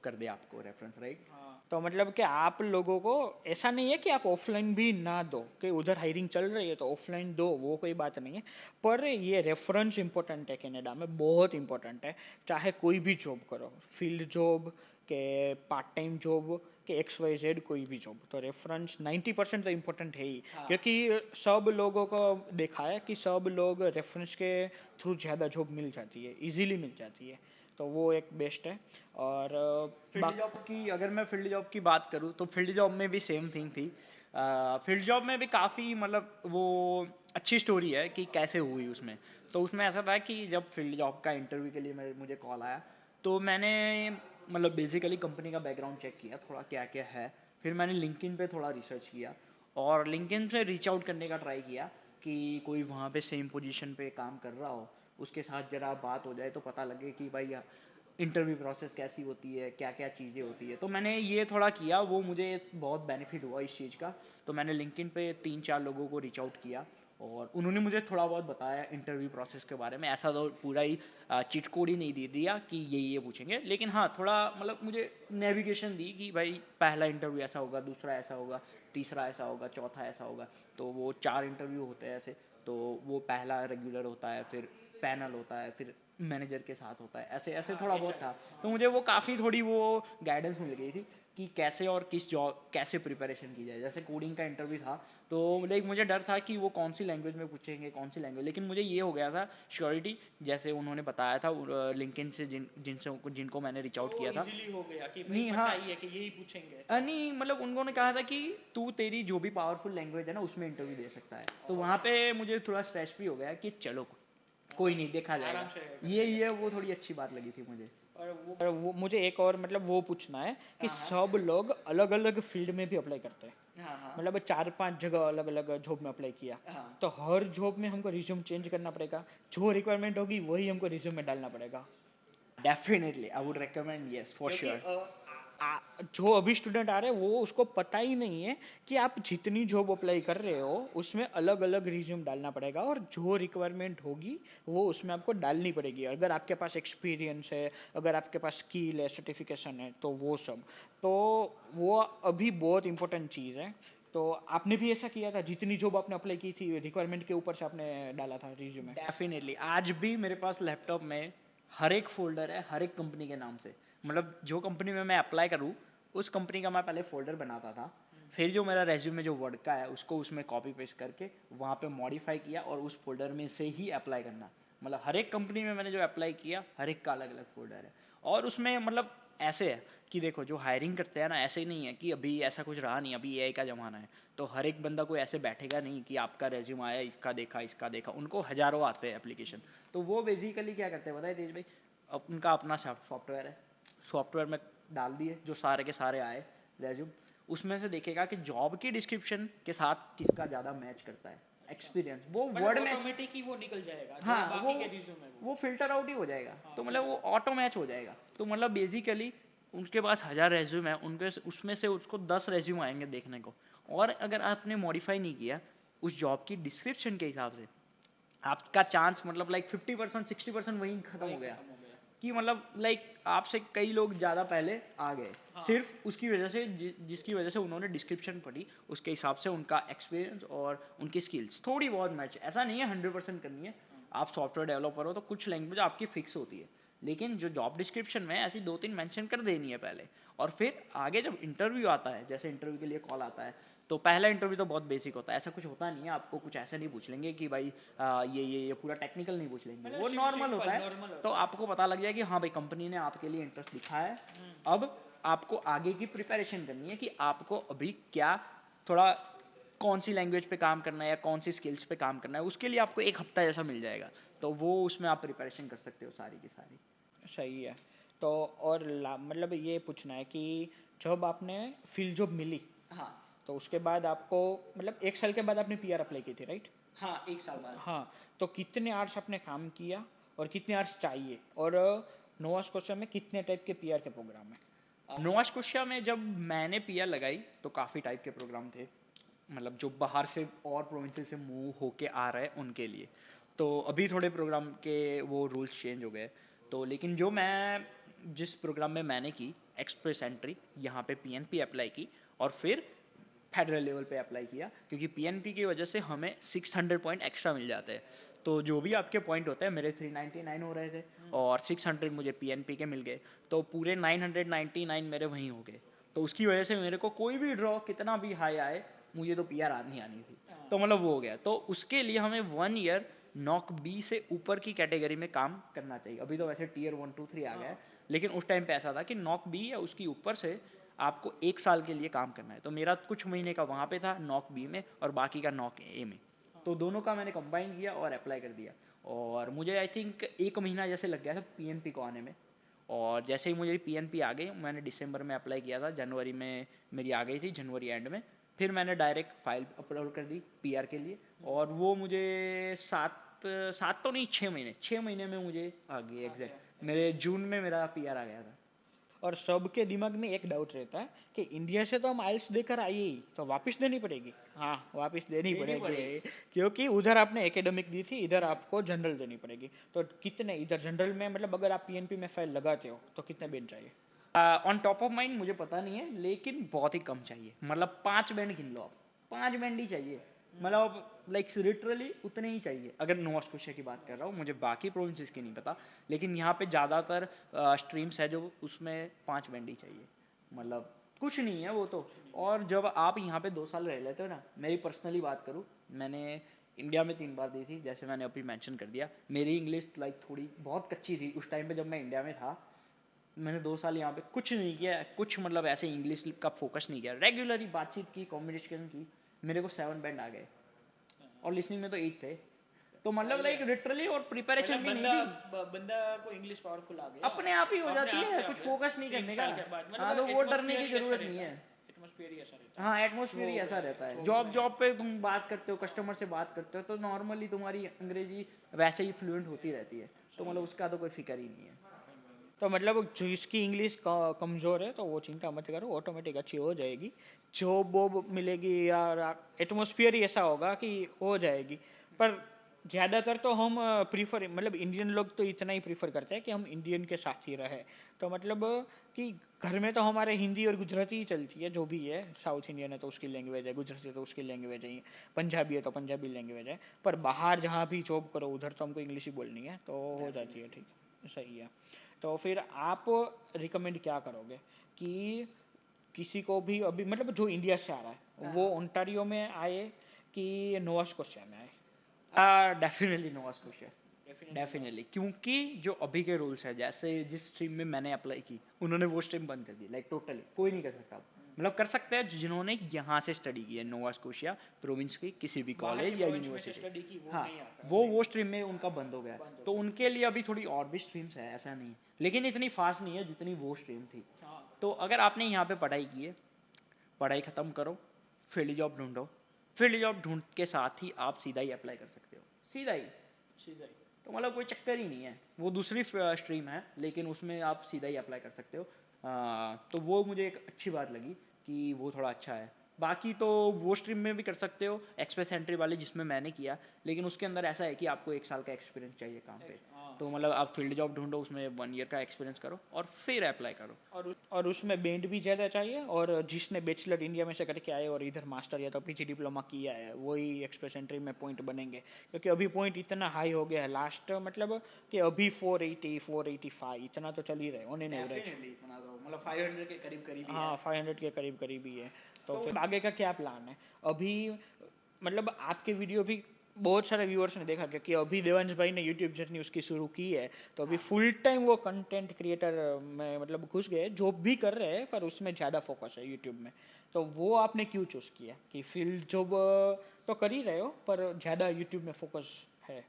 कर दे आपको रेफरेंस, राइट। तो मतलब कि आप लोगों को ऐसा नहीं है कि आप ऑफलाइन भी ना दो, कि उधर हायरिंग चल रही है तो ऑफलाइन दो, वो कोई बात नहीं है, पर ये रेफरेंस इंपॉर्टेंट है, कनाडा में बहुत इंपॉर्टेंट है। चाहे कोई भी जॉब करो, फील्ड जॉब के पार्ट टाइम जॉब के XYZ कोई भी जॉब, तो रेफरेंस 90% तो इम्पोर्टेंट है ही। क्योंकि सब लोगों को देखा है कि सब लोग रेफरेंस के थ्रू ज़्यादा जॉब मिल जाती है, इजीली मिल जाती है, तो वो एक बेस्ट है। और फील्ड जॉब की, अगर मैं फील्ड जॉब की बात करूँ, तो फील्ड जॉब में भी सेम थिंग थी। फील्ड जॉब में भी काफ़ी मतलब वो अच्छी स्टोरी है कि कैसे हुई उसमें। तो उसमें ऐसा था कि जब फील्ड जॉब का इंटरव्यू के लिए मुझे कॉल आया, तो मैंने मतलब बेसिकली कंपनी का बैकग्राउंड चेक किया थोड़ा, क्या क्या है। फिर मैंने लिंक्डइन पे थोड़ा रिसर्च किया, और लिंक्डइन से रीच आउट करने का ट्राई किया कि कोई वहाँ पे सेम पोजीशन पे काम कर रहा हो, उसके साथ जरा बात हो जाए तो पता लगे कि भाई इंटरव्यू प्रोसेस कैसी होती है, क्या क्या चीज़ें होती है। तो मैंने ये थोड़ा किया, वो मुझे बहुत बेनिफिट हुआ इस चीज़ का। तो मैंने लिंक्डइन पे 3-4 लोगों को रीच आउट किया, और उन्होंने मुझे थोड़ा बहुत बताया इंटरव्यू प्रोसेस के बारे में। ऐसा तो पूरा ही चीट कोड ही नहीं दे दिया कि ये पूछेंगे, लेकिन हाँ थोड़ा मतलब मुझे नेविगेशन दी कि भाई पहला इंटरव्यू ऐसा होगा, दूसरा ऐसा होगा, तीसरा ऐसा होगा, चौथा ऐसा होगा। तो वो 4 इंटरव्यू होते हैं ऐसे। तो वो पहला रेगुलर होता है, फिर पैनल होता है, फिर मैनेजर के साथ होता है, ऐसे ऐसे थोड़ा बहुत था। तो मुझे वो काफ़ी थोड़ी वो गाइडेंस मिल गई थी कि कैसे और किस जॉब कैसे प्रिपरेशन की जाए। जैसे कोडिंग का इंटरव्यू था, तो लाइक मुझे डर था कि वो कौन सी लैंग्वेज में पूछेंगे, कौन सी लैंग्वेज, लेकिन मुझे ये हो गया था श्योरिटी, जैसे उन्होंने बताया था लिंक्डइन से जिनको मैंने रीच आउट किया था। इजीली हो गया कि नहीं, भाई हाँ, पता ही है कि यही पूछेंगे। नहीं मतलब उन्होंने कहा था कि तू तेरी जो भी पावरफुल लैंग्वेज है ना, उसमें इंटरव्यू दे सकता है। तो वहाँ पे मुझे थोड़ा स्ट्रेस भी हो गया कि चलो कोई नहीं, देखा आराम जाएगा। से ये वो थोड़ी अच्छी बात लगी थी मुझे। और वो मुझे एक और मतलब वो पूछना है कि सब लोग अलग अलग फील्ड में भी अप्लाई करते हैं, हाँ हाँ मतलब 4-5 जगह अलग अलग जॉब में अप्लाई किया, हाँ, तो हर जॉब में हमको रिज्यूम चेंज करना पड़ेगा, जो रिक्वायरमेंट होगी वही हमको रिज्यूम में डालना पड़ेगा? Definitely I would recommend, yes for क्योंकि श्योर। जो अभी स्टूडेंट आ रहे हैं वो उसको पता ही नहीं है कि आप जितनी जॉब अप्लाई कर रहे हो उसमें अलग अलग रिज्यूम डालना पड़ेगा, और जो रिक्वायरमेंट होगी वो उसमें आपको डालनी पड़ेगी। अगर आपके पास एक्सपीरियंस है, अगर आपके पास स्किल है, सर्टिफिकेशन है, तो वो सब, तो वो अभी बहुत इंपॉर्टेंट चीज़ है। तो आपने भी ऐसा किया था, जितनी जॉब आपने अप्लाई की थी रिक्वायरमेंट के ऊपर से आपने डाला था रिज्यूमे? डेफिनेटली आज भी मेरे पास लैपटॉप में हर एक फोल्डर है, हर एक कंपनी के नाम से। मतलब जो कंपनी में मैं अप्लाई करूँ, उस कंपनी का मैं पहले फोल्डर बनाता था, फिर जो मेरा रेज्यूमे जो वर्ड का है उसको उसमें कॉपी पेस्ट करके वहाँ पे मॉडिफाई किया, और उस फोल्डर में से ही अप्लाई करना। मतलब हर एक कंपनी में मैंने जो अप्लाई किया, हर एक का अलग अलग फोल्डर है। और उसमें मतलब ऐसे है कि देखो जो हायरिंग करते हैं ना, ऐसे ही नहीं है कि अभी ऐसा कुछ रहा नहीं, अभी एआई का ज़माना है, तो हर एक बंदा कोई ऐसे बैठेगा नहीं कि आपका रेज्यूम आया, इसका देखा, उनको हज़ारों आते हैं एप्लीकेशन। तो वो बेसिकली क्या करते हैं पता है तेज भाई, उनका अपना सॉफ्टवेयर है, सॉफ्टवेयर में डाल दिए जो सारे के सारे आए रेज्यूम, उसमें से देखेगा कि जॉब की डिस्क्रिप्शन के साथ किसका ज़्यादा मैच करता है, एक्सपीरियंस, वो वर्ड मैच, ऑटोमेटिक ही वो निकल जाएगा जो हाँ बाकी के रिज्यूम है वो फिल्टर आउट ही हो जाएगा, हाँ, तो मतलब वो ऑटो मैच हो जाएगा। तो मतलब बेसिकली उनके पास 1000 रेज्यूम है, उनके उसमें से उसको 10 रेज्यूम आएंगे देखने को, और अगर आपने मॉडिफाई नहीं किया उस जॉब की डिस्क्रिप्शन के हिसाब से, आपका चांस मतलब लाइक 50% 60% वहीं खत्म हो गया, कि मतलब लाइक आपसे कई लोग ज़्यादा पहले आ गए, सिर्फ उसकी वजह से जिसकी वजह से उन्होंने डिस्क्रिप्शन पढ़ी, उसके हिसाब से उनका एक्सपीरियंस और उनकी स्किल्स थोड़ी बहुत मैच, ऐसा नहीं है 100% करनी है। आप सॉफ्टवेयर डेवलपर हो तो कुछ लैंग्वेज आपकी फिक्स होती है, लेकिन जो जॉब डिस्क्रिप्शन में ऐसी 2-3 मेंशन कर देनी है पहले, और फिर आगे जब इंटरव्यू आता है, जैसे इंटरव्यू के लिए कॉल आता है, तो पहला इंटरव्यू तो बहुत बेसिक होता है, ऐसा कुछ होता नहीं है, आपको कुछ ऐसा नहीं पूछ लेंगे कि भाई ये पूरा टेक्निकल नहीं पूछ लेंगे, वो नॉर्मल होता है। तो आपको पता लग जाए कि हाँ भाई कंपनी ने आपके लिए इंटरेस्ट दिखाया है, अब आपको आगे की प्रिपरेशन करनी है कि आपको अभी क्या थोड़ा कौन सी लैंग्वेज पे काम करना है या कौन सी स्किल्स पे काम करना है, उसके लिए आपको एक हफ्ता जैसा मिल जाएगा, तो वो उसमें आप प्रिपरेशन कर सकते हो सारी की सारी। सही है। तो और मतलब ये पूछना है कि जब आपने फील्ड जॉब मिली हाँ तो उसके बाद आपको मतलब 1 साल के बाद आपने पीआर अप्लाई की थी, राइट? हाँ, 1 साल बाद। हाँ। तो कितने आवर्स आपने काम किया और कितने आवर्स चाहिए, और नोवा स्कोशिया में कितने टाइप के पीआर के प्रोग्राम है? नोवा स्कोशिया में जब मैंने पीआर लगाई तो काफ़ी टाइप के प्रोग्राम थे, मतलब जो बाहर से और प्रोविंसेस से मूव होके आ रहे हैं उनके लिए, तो अभी थोड़े प्रोग्राम के वो रूल्स चेंज हो गए, तो लेकिन जो मैं जिस प्रोग्राम में मैंने की एक्सप्रेस एंट्री, यहाँ पे पीएनपी अप्लाई की, और फिर फेडरल लेवल पे अप्लाई किया, क्योंकि पीएनपी की वजह से हमें 600 पॉइंट एक्स्ट्रा मिल जाते हैं, तो जो भी आपके पॉइंट होते हैं, मेरे 399 हो रहे थे और 600 मुझे पीएनपी के मिल गए, तो पूरे 999 मेरे वहीं हो गए, तो उसकी वजह से मेरे को कोई भी ड्रॉ कितना भी हाई आए, मुझे तो पीआर आनी आनी थी, तो मतलब वो हो गया। तो उसके लिए हमें 1 ईयर नॉक बी से ऊपर की कैटेगरी में काम करना चाहिए, अभी तो वैसे टीयर 1 2 3 आ गया है, लेकिन उस टाइम पे ऐसा था कि नॉक बी या उसकी ऊपर से आपको 1 साल के लिए काम करना है, तो मेरा कुछ महीने का वहाँ पे था नॉक बी में और बाकी का नॉक ए में, तो दोनों का मैंने कंबाइन किया और अप्लाई कर दिया, और मुझे आई थिंक 1 महीना जैसे लग गया था पीएनपी को आने में, और जैसे ही मुझे पीएनपी आ गई, मैंने दिसंबर में अप्लाई किया था, जनवरी में मेरी आ गई थी, जनवरी एंड में, फिर मैंने डायरेक्ट फाइल अपलोड कर दी पीआर के लिए, और वो मुझे 7 तो नहीं 6 महीने में मुझे आ गई एग्जैक्ट, मेरे जून में मेरा पीआर आ गया था। और सबके दिमाग में एक डाउट रहता है कि इंडिया से तो हम आइल्स देकर आए ही, तो वापस देनी पड़ेगी? हाँ, वापस देनी पड़ेगी, क्योंकि उधर आपने एकेडमिक दी थी, इधर आपको जनरल देनी पड़ेगी। तो कितने इधर जनरल में, मतलब अगर आप पीएनपी में फाइल लगाते हो तो कितने बैंड चाहिए? ऑन टॉप ऑफ माइंड मुझे पता नहीं है, लेकिन बहुत ही कम चाहिए, मतलब 5 बैंड गिन लो आप, 5 बैंड ही चाहिए, मतलब लाइक लिटरली उतने ही चाहिए, अगर नोवा स्कोशिया की बात कर रहा हूँ, मुझे बाकी प्रोविंसेस की नहीं पता, लेकिन यहाँ पे ज़्यादातर स्ट्रीम्स है जो उसमें 5 बैंड ही चाहिए, मतलब कुछ नहीं है वो तो। और जब आप यहाँ पे 2 साल रह लेते हो ना, मेरी पर्सनली बात करूँ, मैंने इंडिया में 3 बार दी थी, जैसे मैंने अभी मेंशन कर दिया, मेरी इंग्लिश लाइक थोड़ी बहुत कच्ची थी उस टाइम पे जब मैं इंडिया में था, मैंने 2 साल यहाँ पे कुछ नहीं किया, कुछ मतलब ऐसे इंग्लिश का फोकस नहीं किया, रेगुलरली बातचीत की, कम्युनिकेशन की, मेरे को 7 बैंड आ गए, और लिसनिंग में तो 8 थे, तो मतलब लाइक लिटरली, और प्रिपरेशन भी नहीं थी, बंदा को इंग्लिश पावरफुल आ गया, अपने आप ही हो जाती है, कुछ फोकस नहीं करने का। हाँ, तो वो डरने की जरूरत नहीं है। एटमॉस्फेयर ही ऐसा रहता है। हाँ, एटमोसफियर ही ऐसा रहता है, जॉब पे तुम बात करते हो, कस्टमर से बात करते हो, तो नॉर्मली तुम्हारी अंग्रेजी वैसे ही फ्लुएंट होती रहती है, तो मतलब उसका तो कोई फिक्र ही नहीं है। तो मतलब जिसकी इंग्लिश कमज़ोर है तो वो चिंता मत करो, ऑटोमेटिक अच्छी हो जाएगी, जॉब वॉब मिलेगी, या एटमॉस्फेयर ही ऐसा होगा कि हो जाएगी। पर ज़्यादातर तो हम प्रीफर, मतलब इंडियन लोग तो इतना ही प्रीफर करते हैं कि हम इंडियन के साथ ही रहे, तो मतलब कि घर में तो हमारे हिंदी और गुजराती ही चलती है, जो भी है, साउथ इंडियन है तो उसकी लैंग्वेज है, गुजराती है तो उसकी लैंग्वेज है, पंजाबी है तो पंजाबी लैंग्वेज है, पर बाहर जहाँ भी जॉब करो उधर तो हमको इंग्लिश ही बोलनी है, तो हो जाती है, ठीक, सही है। तो फिर आप रिकमेंड क्या करोगे कि किसी को भी अभी, मतलब जो इंडिया से आ रहा है वो ओंटारियो में आए कि नोवा स्कोशिया में आए? डेफिनेटली नोवा स्कोशिया, डेफिनेटली, क्योंकि जो अभी के रूल्स है, जैसे जिस स्ट्रीम में मैंने अप्लाई की उन्होंने वो स्ट्रीम बंद कर दी, लाइक टोटली कोई नहीं कर सकता अब। मतलब कर सकते हैं जिन्होंने यहाँ से स्टडी की है, नोवा स्कोशिया प्रोविंस की किसी भी कॉलेज या यूनिवर्सिटी। हाँ, वो स्ट्रीम में उनका बंद हो गया है, तो उनके लिए अभी थोड़ी और भी स्ट्रीम्स है, ऐसा नहीं है, लेकिन इतनी फास्ट नहीं है जितनी वो स्ट्रीम थी। तो अगर आपने यहाँ पे पढ़ाई की है, पढ़ाई ख़त्म करो, फील्ड जॉब ढूंढो, फील्ड जॉब ढूंढ के साथ ही आप सीधा ही अप्लाई कर सकते हो, सीधा ही। तो मतलब कोई चक्कर ही नहीं है, वो दूसरी स्ट्रीम है लेकिन उसमें आप सीधा ही अप्लाई कर सकते हो। तो वो मुझे एक अच्छी बात लगी कि वो थोड़ा अच्छा है। बाकी तो वो स्ट्रीम में भी कर सकते हो, एक्सप्रेस एंट्री वाले जिसमें मैंने किया, लेकिन उसके अंदर ऐसा है कि आपको 1 साल का एक्सपीरियंस चाहिए काम पे। तो मतलब आप फील्ड जॉब ढूंढो, उसमें 1 ईयर का एक्सपीरियंस करो और फिर अप्लाई करो। और उसमें बैंड भी ज़्यादा चाहिए, और जिसने बैचलर इंडिया में से करके आए और इधर मास्टर या तो पीजी डिप्लोमा किया है वही एक्सप्रेस एंट्री में पॉइंट बनेंगे, क्योंकि अभी पॉइंट इतना हाई हो गया है लास्ट, मतलब कि अभी 480 485 इतना तो चल ही रहे ऑन एन एवरेज। मतलब 500 के करीब करीब ही है। हाँ, 500 के करीब करीब ही है। तो फिर आगे का क्या प्लान है अभी? मतलब आपके वीडियो भी बहुत सारे व्यूअर्स ने देखा कि अभी देवांश भाई ने यूट्यूब जर्नी उसकी शुरू की है, तो अभी फुल टाइम वो कंटेंट क्रिएटर में मतलब घुस गए, जॉब भी कर रहे हैं पर उसमें ज़्यादा फोकस है यूट्यूब में। तो वो आपने क्यों चूज़ किया कि फील्ड जॉब तो कर ही रहे हो पर ज़्यादा यूट्यूब में फोकस है?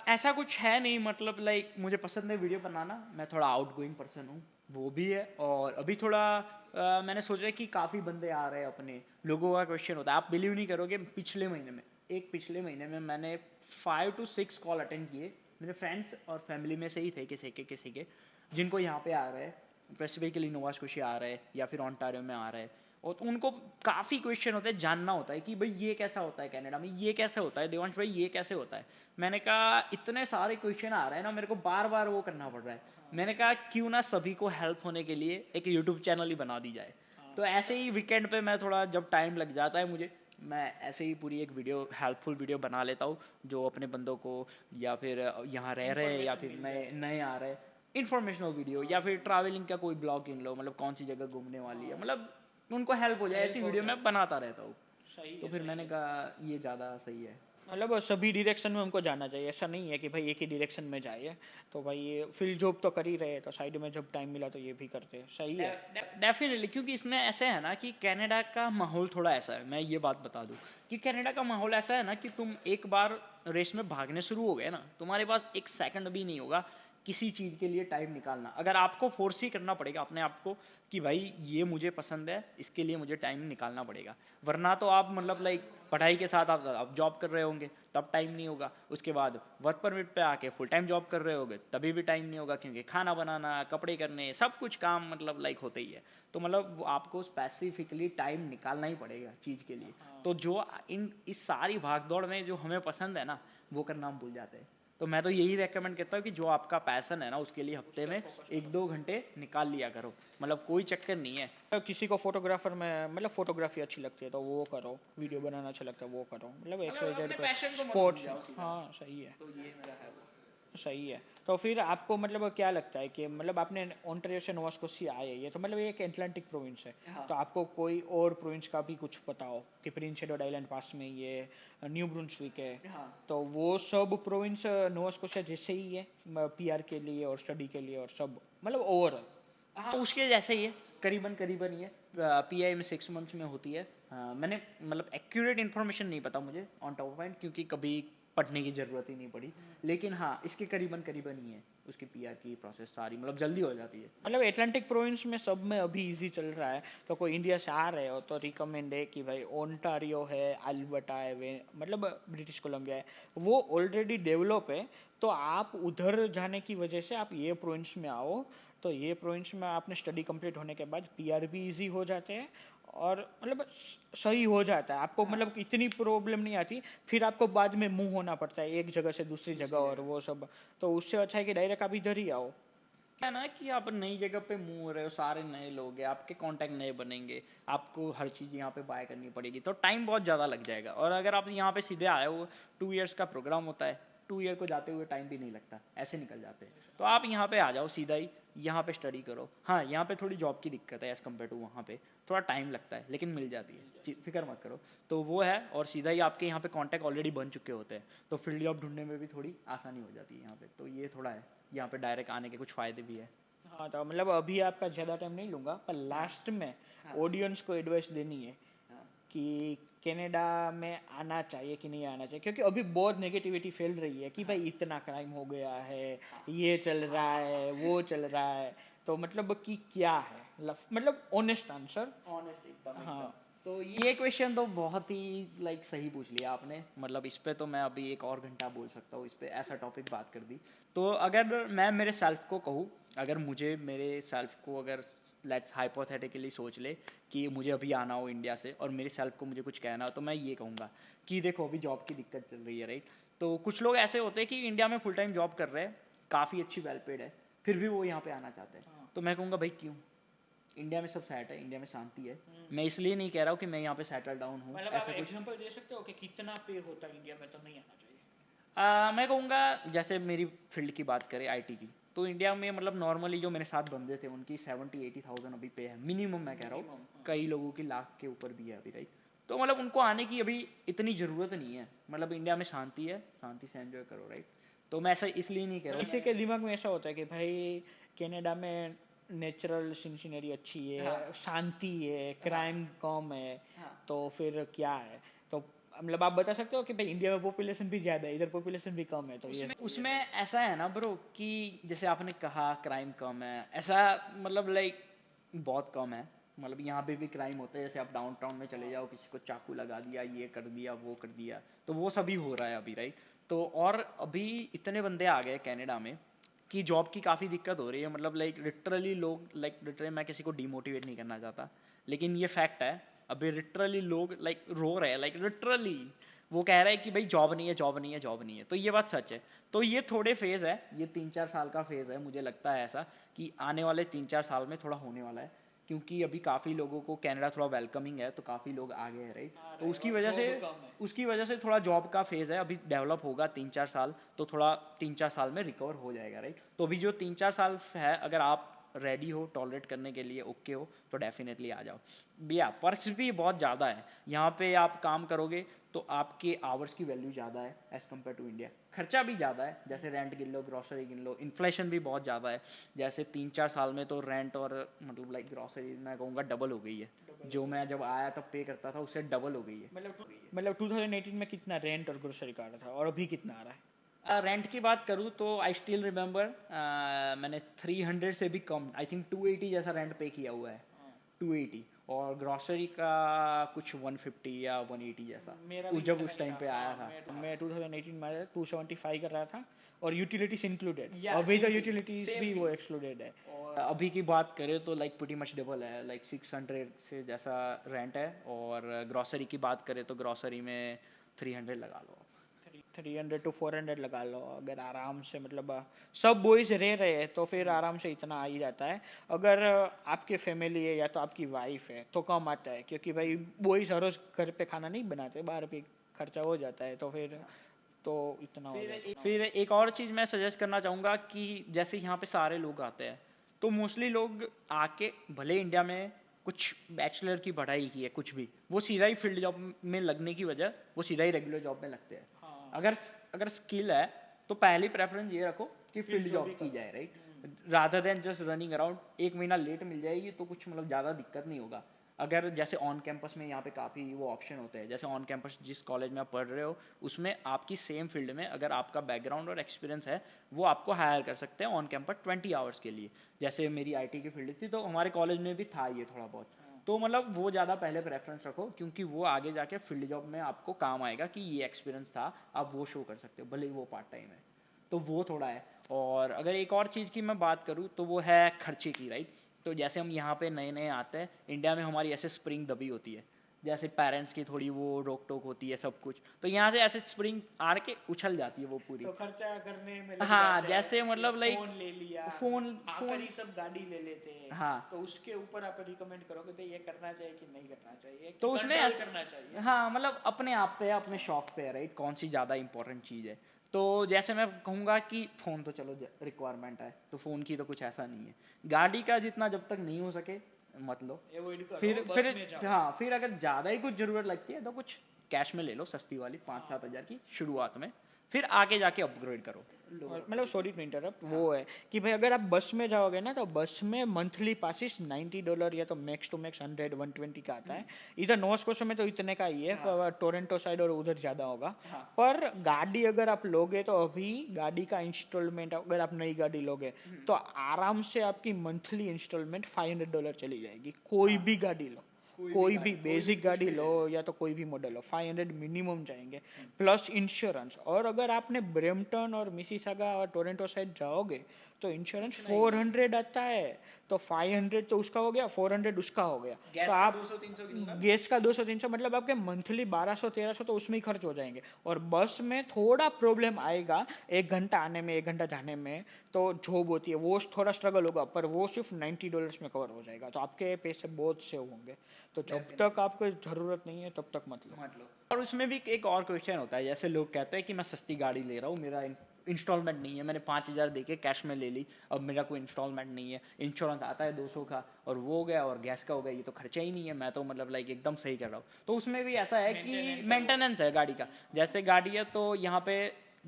ऐसा कुछ है नहीं, मतलब लाइक मुझे पसंद है वीडियो बनाना, मैं थोड़ा आउटगोइंग पर्सन हूँ, वो भी है। और अभी थोड़ा मैंने सोचा कि काफ़ी बंदे आ रहे हैं, अपने लोगों का क्वेश्चन होता है, आप बिलीव नहीं करोगे, पिछले महीने में मैंने 5 to 6 कॉल अटेंड किए, मेरे फ्रेंड्स और फैमिली में से ही थे किसी के जिनको यहाँ पे आ रहे हैं, स्पेसिफिकली नोवा स्कोशिया आ रहे हैं या फिर ऑन्टारियो में आ रहे हैं। और तो उनको काफ़ी क्वेश्चन होते हैं, जानना होता है कि भाई ये कैसा होता है कनाडा में, ये कैसे होता है देवांश भाई, ये कैसे होता है। मैंने कहा इतने सारे क्वेश्चन आ रहे हैं ना, मेरे को बार बार वो करना पड़ रहा है। मैंने कहा क्यों ना सभी को हेल्प होने के लिए एक यूट्यूब चैनल ही बना दी जाए। तो ऐसे ही वीकेंड पे मैं थोड़ा, जब टाइम लग जाता है मुझे, मैं ऐसे ही पूरी एक वीडियो, हेल्पफुल वीडियो बना लेता हूँ, जो अपने बंदों को या फिर यहाँ रह रहे हैं या फिर नए नए आ रहे हैं, इन्फॉर्मेशनल वीडियो, या फिर ट्रैवलिंग का कोई ब्लॉग इन लो, मतलब कौन सी जगह घूमने वाली है, मतलब उनको हेल्प हो जाए, ऐसी वीडियो मैं बनाता रहता हूँ। तो फिर मैंने कहा ये ज़्यादा सही है। मतलब सभी डायरेक्शन में हमको जाना चाहिए, ऐसा नहीं है कि भाई एक ही डायरेक्शन में जाइए। तो भाई ये फील्ड जॉब तो कर ही रहे हैं, तो साइड में जब टाइम मिला तो ये भी करते हैं, सही है। डेफिनेटली, क्योंकि इसमें ऐसे है ना कि कनाडा का माहौल थोड़ा ऐसा है, मैं ये बात बता दूं कि कनाडा का माहौल ऐसा है ना कि तुम एक बार रेस में भागने शुरू हो गए ना, तुम्हारे पास 1 सेकंड भी नहीं होगा किसी चीज़ के लिए टाइम निकालना। अगर आपको फोर्स ही करना पड़ेगा अपने आप को कि भाई ये मुझे पसंद है, इसके लिए मुझे टाइम निकालना पड़ेगा, वरना तो आप मतलब लाइक पढ़ाई के साथ आप जॉब कर रहे होंगे तब टाइम नहीं होगा, उसके बाद वर्क परमिट पे आके फुल टाइम जॉब कर रहे होगे तभी भी टाइम नहीं होगा, क्योंकि खाना बनाना, कपड़े करने, सब कुछ काम मतलब लाइक होते ही है। तो मतलब वो आपको स्पेसिफिकली टाइम निकालना ही पड़ेगा चीज़ के लिए। तो जो इस सारी भाग दौड़ में जो हमें पसंद है ना, वो करना हम भूल जाते हैं। तो मैं तो यही रेकमेंड करता हूँ कि जो आपका पैसन है ना, उसके लिए हफ्ते में 1-2 घंटे निकाल लिया करो, मतलब कोई चक्कर नहीं है। तो किसी को फोटोग्राफर में मतलब फोटोग्राफी अच्छी लगती है तो वो करो, वीडियो बनाना अच्छा लगता है वो करो, मतलब एक्सरसाइज पे स्पोर्ट्स। हाँ सही है, तो ये मेरा है। सही है। तो फिर आपको मतलब क्या लगता है कि मतलब आपने ओंटारियो से नोवा स्कोशिया आए, ये तो मतलब एक एटलांटिक प्रोविंस है, हाँ। तो आपको कोई और प्रोविंस का भी कुछ पता हो कि प्रिंस एडवर्ड आइलैंड पास में ये न्यू ब्रुंसविक है, हाँ। तो वो सब प्रोविंस नोवा स्कोशिया जैसे ही है पीआर के लिए और स्टडी के लिए और सब, मतलब ओवरऑल? हाँ, उसके जैसे ही है, करीबन करीबन ही है। पीआई में 6 मंथ्स में होती है। मैंने मतलब एक्यूरेट इन्फॉर्मेशन नहीं पता मुझे ऑन टॉप ऑफ माइंड, क्योंकि कभी पढ़ने की ज़रूरत ही नहीं पड़ी, लेकिन हाँ इसके करीबन करीबन ही है, उसकी पीआर की प्रोसेस सारी मतलब जल्दी हो जाती है। मतलब एटलांटिक प्रोविंस में सब में अभी इजी चल रहा है, तो कोई इंडिया से आ रहे हो तो रिकमेंड है कि भाई ओंटारियो है, अल्बर्टा है, मतलब ब्रिटिश कोलंबिया है, वो ऑलरेडी डेवलप है, तो आप उधर जाने की वजह से आप ये प्रोविंस में आओ, तो ये प्रोविंस में आपने स्टडी कंप्लीट होने के बाद पीआर भी इजी हो जाते हैं और मतलब सही हो जाता है आपको, मतलब इतनी प्रॉब्लम नहीं आती, फिर आपको बाद में मूव होना पड़ता है एक जगह से दूसरी जगह और वो सब, तो उससे अच्छा है कि डायरेक्ट आप इधर ही आओ। क्या ना कि आप नई जगह पे मूव हो रहे हो, सारे नए लोग हैं, आपके कांटेक्ट नए बनेंगे, आपको हर चीज़ यहाँ पे बाय करनी पड़ेगी, तो टाइम बहुत ज़्यादा लग जाएगा। और अगर आप यहाँ पे सीधे आए हो, 2 इयर्स का प्रोग्राम होता है, 2 ईयर को जाते हुए टाइम भी नहीं लगता, ऐसे निकल जाते हैं। तो आप यहाँ पे आ जाओ सीधा ही, यहाँ पे स्टडी करो। हाँ, यहाँ पे थोड़ी जॉब की दिक्कत है एज़ कम्पेयर टू वहाँ पे, थोड़ा टाइम लगता है लेकिन मिल जाती है, फिक्र मत करो। तो वो है, और सीधा ही आपके यहाँ पे कॉन्टैक्ट ऑलरेडी बन चुके होते हैं, तो फील्ड जॉब ढूंढने में भी थोड़ी आसानी हो जाती है यहाँ पे। तो ये थोड़ा है, यहाँ पे डायरेक्ट आने के कुछ फ़ायदे भी है। हाँ, तो मतलब अभी आपका ज़्यादा टाइम नहीं लूँगा, पर लास्ट में ऑडियंस को एडवाइस देनी है कि कनाडा में आना चाहिए कि नहीं आना चाहिए, क्योंकि अभी बहुत नेगेटिविटी फैल रही है कि भाई इतना क्राइम हो गया है, ये चल रहा है, वो चल रहा है। तो मतलब कि क्या है, मतलब ऑनेस्ट आंसर। ऑनेस्ट एकदम हाँ। एकदम। तो ये क्वेश्चन तो बहुत ही लाइक सही पूछ लिया आपने, मतलब इस पे तो मैं अभी 1 और घंटा बोल सकता हूँ, इस पे ऐसा टॉपिक बात कर दी। तो अगर मैं मेरे सेल्फ को कहूँ, अगर मुझे मेरे सेल्फ को, अगर लेट्स हाइपोथेटिकली सोच ले कि मुझे अभी आना हो इंडिया से और मेरे सेल्फ को मुझे कुछ कहना हो, तो मैं ये कहूँगा कि देखो अभी जॉब की दिक्कत चल रही है, राइट। तो कुछ लोग ऐसे होते हैं कि इंडिया में फुल टाइम जॉब कर रहे हैं, काफ़ी अच्छी वेल पेड है, फिर भी वो यहाँ पे आना चाहते हैं। तो मैं कहूँगा भाई क्यों, इंडिया में सब सेट है, इंडिया में शांति है। मैं इसलिए नहीं कह रहा हूँ कि मैं यहाँ पे सेटल डाउन हूँ, मतलब ऐसा आप कुछ। एग्जांपल दे सकते हो कि कितना पे होता है इंडिया में तो नहीं आना चाहिए? मैं कहूँगा जैसे मेरी फील्ड की बात करें आईटी की, तो इंडिया में मतलब नॉर्मली जो मेरे साथ बंदे थे उनकी 70-80,000 अभी पे है मिनिमम, मैं कह रहा हूँ। कई लोगों की लाख के ऊपर भी है अभी, राइट। तो मतलब उनको आने की अभी इतनी ज़रूरत नहीं है, मतलब इंडिया में शांति है, शांति से एंजॉय करो, राइट। तो मैं ऐसा इसलिए नहीं कह रहा किसी के दिमाग में ऐसा होता है कि भाई कनाडा में नेचुरल सीनरी अच्छी है, हाँ। शांति है, क्राइम कम है, हाँ। तो फिर क्या है? तो मतलब आप बता सकते हो कि भाई इंडिया में पॉपुलेशन भी ज़्यादा है, इधर पॉपुलेशन भी कम है, तो ये उसमें ऐसा है ना ब्रो कि जैसे आपने कहा क्राइम कम है, ऐसा मतलब लाइक बहुत कम है। मतलब यहाँ पे भी क्राइम होता है, जैसे आप डाउनटाउन में चले जाओ, किसी को चाकू लगा दिया, ये कर दिया, वो कर दिया, तो वो सभी हो रहा है अभी, राइट। तो और अभी इतने बंदे आ गए कनाडा में कि जॉब की काफ़ी दिक्कत हो रही है, मतलब लाइक लिटरली लोग, लाइक लिटरली मैं किसी को डिमोटिवेट नहीं करना चाहता, लेकिन ये फैक्ट है। अभी लिटरली लोग लाइक रो रहे हैं, लाइक लिटरली वो कह रहा है कि भाई जॉब नहीं है, जॉब नहीं है, जॉब नहीं है। तो ये बात सच है। तो ये थोड़े फेज़ है, ये 3-4 साल का फेज़ है, मुझे लगता है ऐसा कि आने वाले 3-4 साल में थोड़ा होने वाला है, क्योंकि अभी काफ़ी लोगों को कनाडा थोड़ा वेलकमिंग है, तो काफ़ी लोग आ गए हैं, राइट। तो उसकी वजह से थोड़ा जॉब का फेज़ है, अभी डेवलप होगा 3-4 साल, तो थोड़ा 3-4 साल में रिकवर हो जाएगा, राइट। तो अभी जो 3-4 साल है, अगर आप रेडी हो टॉलरेट करने के लिए, ओके हो, तो डेफिनेटली आ जाओ भैया। पर्क्स भी बहुत ज़्यादा है यहाँ पे, आप काम करोगे तो आपके आवर्स की वैल्यू ज़्यादा है एज़ कम्पेयर टू इंडिया। खर्चा भी ज़्यादा है, जैसे रेंट गिन लो, ग्रॉसरी गिन लो, इन्फ्लेशन भी बहुत ज़्यादा है। जैसे 3-4 साल में तो रेंट और मतलब लाइक ग्रॉसरी मैं कहूँगा डबल हो गई है, जो मैं जब आया तब पे करता था उससे डबल हो गई है। मतलब 2018 में कितना रेंट और ग्रोसरी का आ रहा था और अभी कितना आ रहा है? रेंट की बात करूँ तो आई स्टिल रिमेंबर, मैंने 300 से भी कम, आई थिंक 280 जैसा रेंट पे किया हुआ है, 280। और ग्रॉसरी का कुछ 150 या 180 जैसा, मेरा उस भी जब इतना उस ही टाइम था। पे आया हाँ, था। मैं 2018 में आया, 275 कर रहा था, और यूटिलिटीज इंक्लूडेड। Yeah, अभी same तो thing, यूटिलिटीज same भी thing। वो एक्सक्लूडेड है। और अभी की बात करें तो लाइक प्रीटी मच डबल है, लाइक 600 से जैसा रेंट है। और ग्रॉसरी की बात करें तो ग्रॉसरी में 300 लगा लो। 300 to 400 लगा लो, अगर आराम से मतलब सब बॉयज रह रहे हैं तो फिर आराम से इतना आ ही जाता है। अगर आपके फैमिली है या तो आपकी वाइफ है तो कम आता है, क्योंकि भाई बॉयज हर रोज घर पे खाना नहीं बनाते, बाहर पे खर्चा हो जाता है, तो फिर तो इतना हो जाता है। फिर एक और चीज़ मैं सजेस्ट करना चाहूँगा कि जैसे यहाँ पे सारे लोग आते हैं, तो मोस्टली लोग आके भले इंडिया में कुछ बैचलर की पढ़ाई की है, कुछ भी, वो सीधा ही फील्ड जॉब में लगने की वजह वो सीधा ही रेगुलर जॉब में लगते हैं। हाँ। अगर अगर स्किल है तो पहली प्रेफरेंस ये रखो कि फील्ड जॉब की जाए, right, rather than just running around. 1 महीना लेट मिल जाएगी तो कुछ मतलब ज़्यादा दिक्कत नहीं होगा। अगर जैसे ऑन कैंपस में यहाँ पे काफ़ी वो ऑप्शन होते हैं, जैसे ऑन कैंपस जिस कॉलेज में आप पढ़ रहे हो उसमें आपकी सेम फील्ड में अगर आपका बैकग्राउंड और एक्सपीरियंस है, वो आपको हायर कर सकते हैं ऑन कैंपस 20 आवर्स के लिए। जैसे मेरी आईटी की फील्ड थी तो हमारे कॉलेज में भी था ये थोड़ा बहुत। तो मतलब वो ज़्यादा पहले प्रेफरेंस रखो, क्योंकि वो आगे जाके फील्ड जॉब में आपको काम आएगा कि ये एक्सपीरियंस था, आप वो शो कर सकते हो, भले ही वो पार्ट टाइम है। तो वो थोड़ा है। और अगर एक और चीज़ की मैं बात करूँ तो वो है खर्चे की, राइट। तो जैसे हम यहाँ पे नए नए आते हैं, इंडिया में हमारी ऐसे स्प्रिंग दबी होती है, जैसे पेरेंट्स की थोड़ी वो रोक टोक होती है सब कुछ, तो यहाँ से ऐसे स्प्रिंग आड़ के उछल जाती है वो पूरी। तो खर्चा करने में लग हाँ, जाते जैसे हैं, मतलब फिर लाइक फोन ले लिया, फोन आकर ही सब गाड़ी ले लेते हैं। हाँ। तो उसके ऊपर आप रिकमेंड करोगे तो ये करना चाहिए कि नहीं करना चाहिए, तो कि उसमें कंट्रोल करना चाहिए? हाँ, मतलब अपने आप पे है, अपने शौक पे है, राइट, कौन सी ज़्यादा इंपॉर्टेंट चीज़ है। तो जैसे मैं कहूँगा कि फ़ोन तो चलो रिक्वायरमेंट है, तो फ़ोन की तो कुछ ऐसा नहीं है। गाड़ी का जितना जब तक नहीं हो सके मत लो। फिर हाँ, फिर अगर ज़्यादा ही कुछ ज़रूरत लगती है तो कुछ कैश में ले लो सस्ती वाली 5-7 हज़ार की शुरुआत में, फिर आगे जाके अपग्रेड करो। और मतलब सॉरी टू इंटरप्ट, वो है कि भाई अगर आप बस में जाओगे ना तो बस में मंथली पासिस $90 या तो मैक्स टू मैक्स 100-120 का आता है। इधर नोवा स्कोशा में तो इतने का ही है, पर टोरंटो साइड और उधर ज़्यादा होगा। हाँ। पर गाड़ी अगर आप लोगे तो अभी गाड़ी का इंस्टॉलमेंट अगर आप नई गाड़ी लोगे तो आराम से आपकी मंथली इंस्टॉलमेंट $500 चली जाएगी। कोई भी गाड़ी लो, कोई भी बेसिक गाड़ी लो या तो कोई भी मॉडल लो, 500 मिनिमम जाएंगे प्लस इंश्योरेंस। और अगर आपने ब्रैम्पटन और मिसिसागा और टोरंटो साइड जाओगे तो इंश्योरेंस 400 आता है, तो 500 तो उसका हो गया, 400 उसका हो गया। गैस तो का आप 200-300 गिनना। गैस का 200-300 मतलब आपके मंथली 1200-1300 तो उसमें ही खर्च हो जाएंगे। और बस में थोड़ा प्रॉब्लम आएगा, 1 घंटा आने में 1 घंटा जाने में, तो जॉब होती है वो थोड़ा स्ट्रगल होगा, पर वो सिर्फ $90 में कवर हो जाएगा, तो आपके पैसे बहुत सेव होंगे। तो जब तक आपको ज़रूरत नहीं है तब तक मत लो। और उसमें भी एक और क्वेश्चन होता है, जैसे लोग कहते हैं कि मैं सस्ती गाड़ी ले रहा हूँ, मेरा इंस्टॉलमेंट नहीं है, मैंने 5 हज़ार दे के कैश में ले ली, अब मेरा कोई इंस्टॉलमेंट नहीं है, इंश्योरेंस आता है 200 का और वो हो गया और गैस का हो गया, ये तो खर्चा ही नहीं है, मैं तो मतलब लाइक एकदम सही कर रहा हूँ। तो उसमें भी ऐसा है कि मेंटेनेंस है गाड़ी का। जैसे गाड़ी है तो यहाँ पे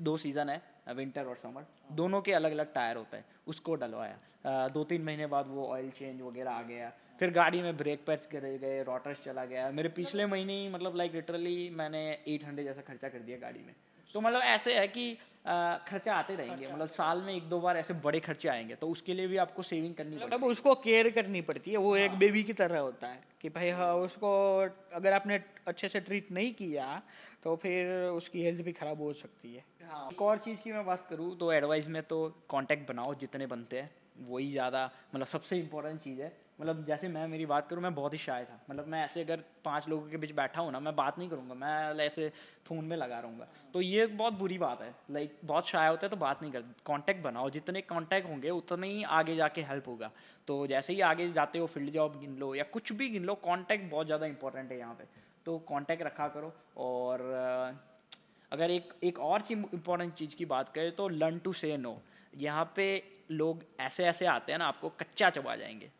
2 सीज़न है, विंटर और समर, दोनों के अलग अलग टायर होता है, उसको डलवाया, 2-3 महीने बाद वो ऑयल चेंज वगैरह आ गया, फिर गाड़ी में ब्रेक पैड्स करे गए, रोटर्स चला गया, मेरे पिछले महीने ही मतलब लाइक लिटरली मैंने 800 जैसा खर्चा कर दिया गाड़ी में। तो मतलब ऐसे है कि खर्चा आते रहेंगे, मतलब साल में 1-2 बार ऐसे बड़े खर्चे आएंगे, तो उसके लिए भी आपको सेविंग करनी मतलब पड़ेगी। उसको केयर करनी पड़ती है, वो एक हाँ। बेबी की तरह होता है कि भाई हाँ उसको अगर आपने अच्छे से ट्रीट नहीं किया तो फिर उसकी हेल्थ भी खराब हो सकती है। हाँ, एक और चीज़ की मैं बात करूँ तो एडवाइस में तो कांटेक्ट बनाओ जितने बनते हैं, वही ज़्यादा मतलब सबसे इम्पोर्टेंट चीज़ है। मतलब जैसे मैं मेरी बात करूँ, मैं बहुत ही शाय था, मतलब मैं ऐसे अगर 5 लोगों के बीच बैठा हूँ ना, मैं बात नहीं करूँगा, मैं ऐसे फ़ोन में लगा रहूँगा, तो ये बहुत बुरी बात है। लाइक बहुत शाय होता है तो बात नहीं करते। कांटेक्ट बनाओ, जितने कांटेक्ट होंगे उतने ही आगे जाके हेल्प होगा। तो जैसे ही आगे जाते हो, फील्ड जॉब गिन लो या कुछ भी गिन लो, कॉन्टैक्ट बहुत ज़्यादा इंपॉर्टेंट है यहाँ पे। तो कॉन्टैक्ट रखा करो। और अगर एक एक और चीज़ इंपॉर्टेंट चीज़ की बात करें तो लर्न टू से नो। यहाँ पे लोग ऐसे ऐसे आते हैं ना, आपको कच्चा चबा जाएंगे।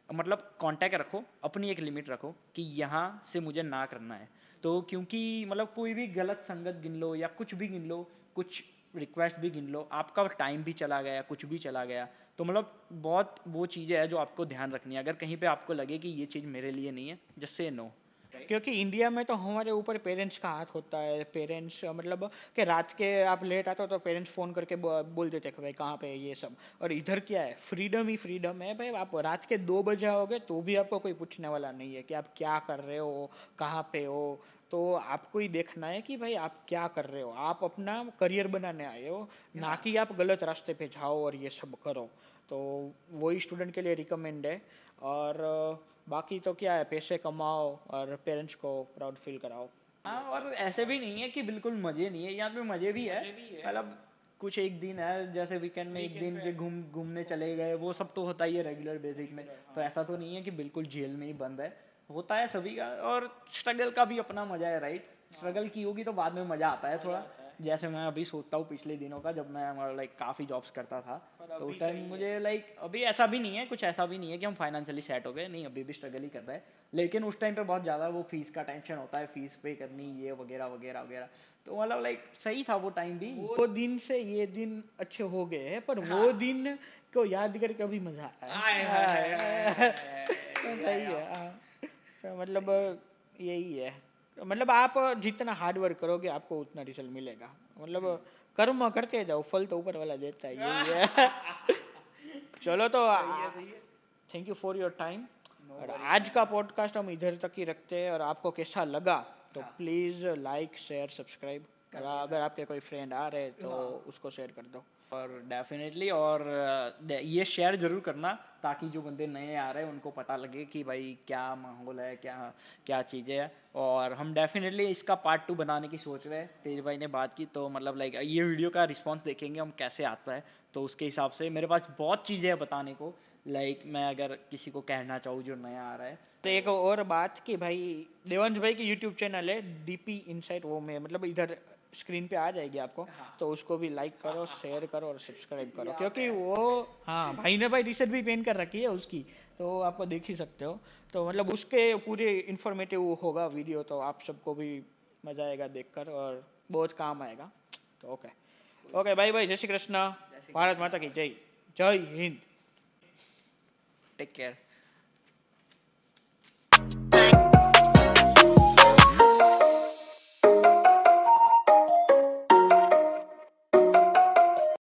मतलब कांटेक्ट रखो, अपनी एक लिमिट रखो कि यहाँ से मुझे ना करना है। तो क्योंकि मतलब कोई भी गलत संगत गिन लो या कुछ भी गिन लो, कुछ रिक्वेस्ट भी गिन लो, आपका टाइम भी चला गया, कुछ भी चला गया, तो मतलब बहुत वो चीज़ें हैं जो आपको ध्यान रखनी है। अगर कहीं पे आपको लगे कि ये चीज़ मेरे लिए नहीं है, जस्ट से नो। क्योंकि इंडिया में तो हमारे ऊपर पेरेंट्स का हाथ होता है। पेरेंट्स मतलब कि रात के आप लेट आते हो तो पेरेंट्स फ़ोन करके बोल देते हैं कि भाई कहाँ पे है ये सब। और इधर क्या है, फ्रीडम ही फ्रीडम है भाई। आप रात के 2 बजे आओगे तो भी आपको कोई पूछने वाला नहीं है कि आप क्या कर रहे हो, कहाँ पे हो। तो आपको ही देखना है कि भाई आप क्या कर रहे हो, आप अपना करियर बनाने आए हो, ना कि आप गलत रास्ते पे जाओ और ये सब करो। तो वही स्टूडेंट के लिए रिकमेंड है। और बाकी तो क्या है, पैसे कमाओ और पेरेंट्स को प्राउड फील कराओ। हाँ, और ऐसे भी नहीं है कि बिल्कुल मज़े नहीं है, यहाँ पे मज़े भी है। मतलब कुछ एक दिन है, जैसे वीकेंड में एक दिन के घूमने चले गए, वो सब तो होता ही है रेगुलर बेसिक में। तो ऐसा तो नहीं है कि बिल्कुल जेल में ही बंद है, होता है सभी का। और स्ट्रगल का भी अपना मज़ा है, राइट। स्ट्रगल की होगी तो बाद में मज़ा आता है थोड़ा। जैसे मैं अभी सोचता हूँ पिछले दिनों का, जब मैं लाइक काफ़ी जॉब्स करता था, तो उस टाइम मुझे लाइक अभी ऐसा भी नहीं है, कुछ ऐसा भी नहीं है कि हम फाइनेंशियली सेट हो गए, नहीं, अभी भी स्ट्रगल ही कर रहे हैं। लेकिन उस टाइम पे बहुत ज़्यादा वो फीस का टेंशन होता है, फीस पे करनी, ये वगैरह वगैरह वगैरह। तो मतलब लाइक सही था वो टाइम भी। वो दिन से ये दिन अच्छे हो गए हैं, पर वो हाँ। दिन को याद करके अभी मजा आता आय है। हाय हाय हाय हाय तो हाय सही हाय। है, हाँ। तो मतलब यही है। मतलब आप जितना हार्ड वर्क करोगे आपको उतना रिजल्ट मिलेगा। मतलब कर्म करते जाओ, फल तो ऊपर वाला देता है, यही है। चलो तो सही है। Thank you for your time. No और वरीज आज का मैन। पॉडकास्ट हम इधर तक ही रखते हैं, और आपको कैसा लगा तो हाँ, प्लीज़ लाइक शेयर सब्सक्राइब। और कर देना। अगर आपके कोई फ्रेंड आ रहे हैं तो हाँ। उसको शेयर कर दो। और डेफिनेटली, और ये शेयर जरूर करना ताकि जो बंदे नए आ रहे हैं उनको पता लगे कि भाई क्या माहौल है, क्या क्या चीज़ें हैं। और हम डेफिनेटली इसका पार्ट 2 बनाने की सोच रहे हैं। तेज भाई ने बात की तो मतलब लाइक ये वीडियो का रिस्पॉन्स देखेंगे हम कैसे आता है, तो उसके हिसाब से मेरे पास बहुत चीज़ें हैं बताने को। लाइक मैं अगर किसी को कहना चाहूँ जो नया आ रहा है, तो एक और बात कि भाई देवांश भाई की यूट्यूब चैनल है डीपी इनसाइट, वो में मतलब इधर स्क्रीन पे आ जाएगी आपको, तो उसको भी लाइक करो, शेयर करो और सब्सक्राइब करो, क्योंकि वो, हाँ भाई ने भाई टी शर्ट भी पहन कर रखी है उसकी, तो आपको देख ही सकते हो। तो मतलब उसके पूरे इन्फॉर्मेटिव होगा वीडियो, तो आप सबको भी मजा आएगा देखकर और बहुत काम आएगा। तो ओके ओके, बाय बाय, जय श्री कृष्ण, भारत माता की जय, जय हिंद। Take care.